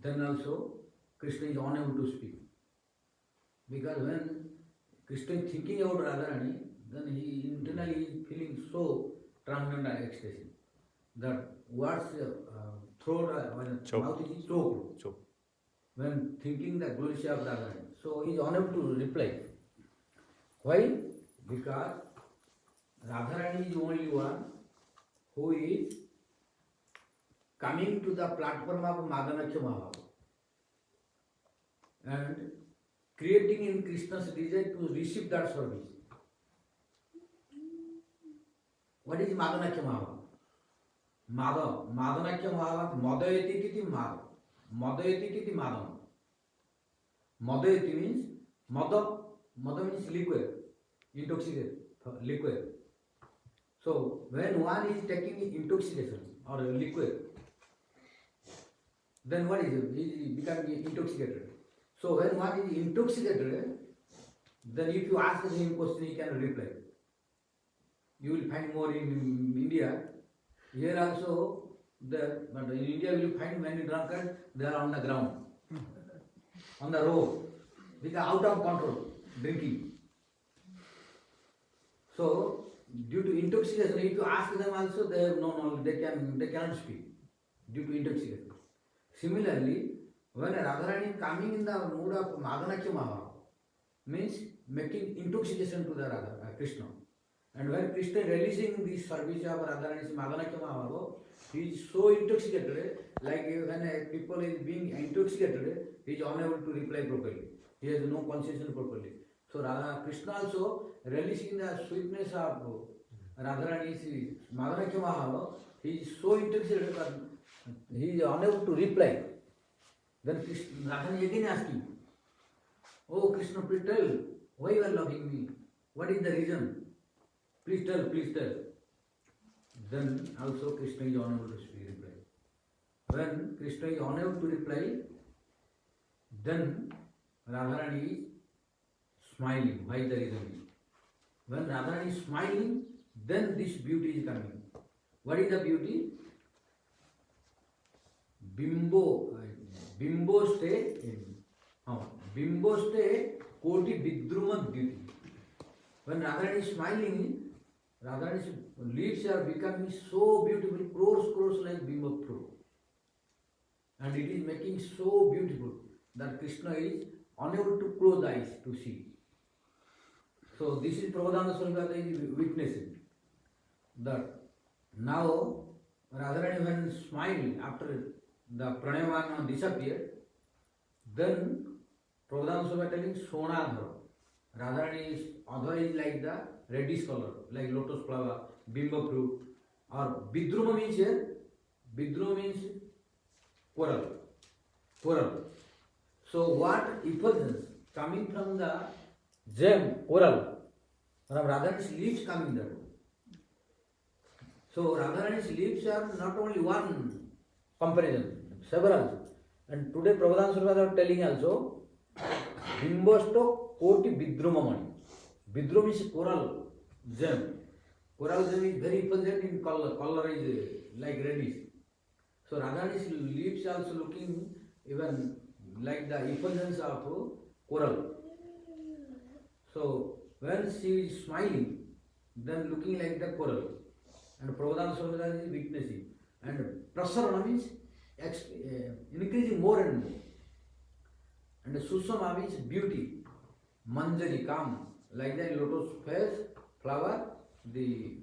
Then also Krishna is unable to speak. Because when Krishna is thinking about Radharani, then he internally is feeling so transcendental ecstasy that words throat mouth is choked when thinking the glory of Radharani. So he is unable to reply. Why? Because Radharani is only one who is coming to the platform of Madhanakya Maharāja and creating in Krishna's desire to receive that service. What is Madhanakya Maharāja? Madhanakya Maharāja, Madayati kiti Madha. Madayati kiti Madhana. Madayati means Madha means liquid, intoxicate, liquid. So when one is taking intoxication or liquid, then what is it? He is becoming intoxicated. So when one is intoxicated, then if you ask him question, he can reply. You will find more in India. Here also, but in India you will find many drunkards, they are on the ground, on the road, because out of control, drinking. So, due to intoxication, if you ask them also, they have no knowledge, they cannot speak, due to intoxication. Similarly, when Radharani coming in the mood of Madhanakya Maharāja, means making intoxication to the Krishna. And when Krishna releasing this service of Radharani's Madhanakya Maharāja, he is so intoxicated, like when a people is being intoxicated, he is unable to reply properly. He has no concentration properly. So Radha Krishna also relishing the sweetness of Radharani's Madhavakya Mahalo, he is so interested that he is unable to reply. Then Radharani again asking, "Oh Krishna, please tell, why you are loving me? What is the reason? Please tell, please tell." Then also Krishna is unable to reply. When Krishna is unable to reply, then Radharani is smiling. Why the reason? When Radharani is smiling, then this beauty is coming. What is the beauty? Bimbo stay koti vidruma beauty. When Radharani is smiling, Radharani's lips are becoming so beautiful, crores like bimbo fruit. And it is making so beautiful that Krishna is unable to close the eyes to see. So this is Prabhupada Swarup is witnessing that now Radharani when smiled after the Pranayamana disappeared, then Prabhupada Swarup telling Sonadhara. Radharani's adhara is like the reddish color, like lotus flower, bimbo fruit, or vidruma means here, vidruma means coral. So what effulgence coming from the gem, coral, from Radharani's lips coming there. So Radharani's lips are not only one comparison, several. And today Prabhupada Swarup are telling also, Bimbosto koti vidrumamani. Vidrum is coral gem. Coral gem is very effulgent in color. Color is like reddish. So Radharani's lips also looking even like the effulgence of coral. So when she is smiling, then looking like the coral. And Prabhupada Swarup is witnessing. And prasarana means increasing more and more. And Susama means beauty. Manjari, calm. Like the lotus face, flower, the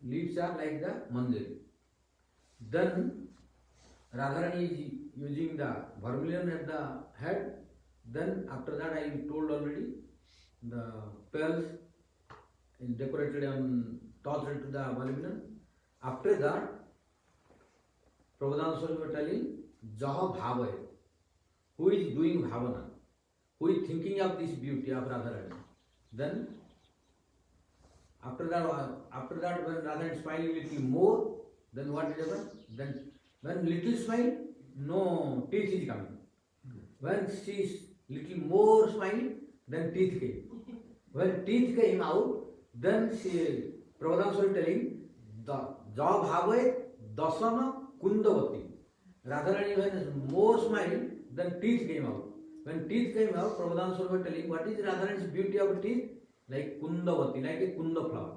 leaves are like the manjari. Then Radharani is using the vermilion at the head. Then after that I told already, the pearls is decorated and tossed into the vermilion. After that, Prabhupada Swarup was telling, Jaha Bhavaya. Who is doing bhavana? Who is thinking of this beauty of Radharani? Then, after that when Radharani smiling little more, then what will happen? Then, when little smile, no teeth is coming. When she is little more smiling, then teeth came. When teeth came out, then Prabhupada Swarup telling, Jaha Bhavaya Dasana Kundavati. Radharani when more smile, then teeth came out. When teeth came out, Prabhupada Swarup was telling, what is Radharani's beauty of teeth? Like Kundavati, like a Kunda flower.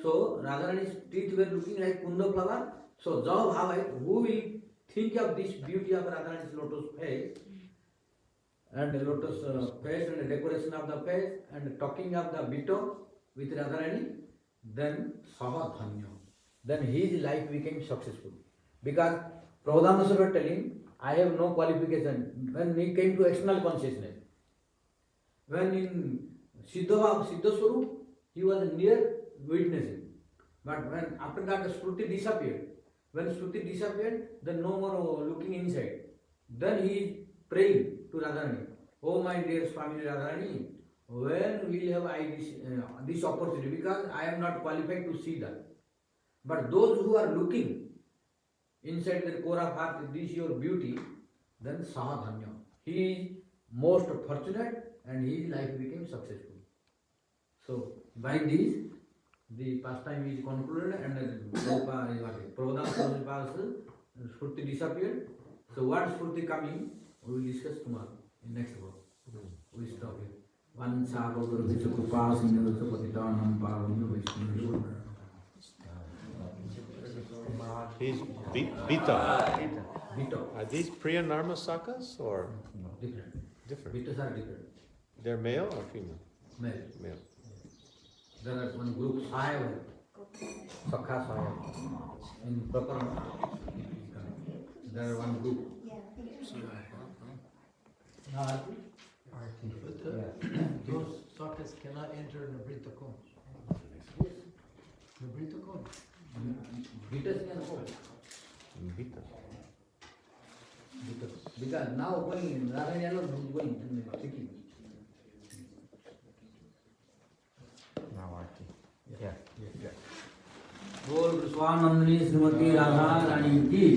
So Radharani's teeth were looking like Kunda flower. So Jaha Bhavai, who will think of this beauty of Radharani's lotus face, and the lotus face and the decoration of the face, and talking of the Bito with Radharani, then Saha Dhanya. Then his life became successful. Because Prabhupada Swarup was telling, I have no qualification. When he came to external consciousness, when in Siddha Swarup, he was near witnessing. But when after that the Shruti disappeared, when Shruti disappeared, then no more looking inside. Then he is praying to Radharani, oh my dear Swami Radharani, when will have I this opportunity? Because I am not qualified to see that. But those who are looking inside the core of heart, this your beauty, then Sahadhanya. He is most fortunate and his life became successful. So by this, the pastime is concluded and Prabhupada Swarup Shruti disappeared. So what Shruti coming, we will discuss tomorrow in next work. We stop here. One Sago Kripa Sindhu Patitanam He's Bita. Bito. Are these Priya Narmasakas or Different. different? Bitos are different. They're male or female? Male. Male. There are one group Sahaya, Sakha Sahaya. In Prakarana, there are one group. Yeah. enter Nabrita Kund. Nabrita Kund. Vitas means what? Bita. Because now going, Radha alone is going and taking. बोल विश्वानंदिनी श्रीमती राधा रानी की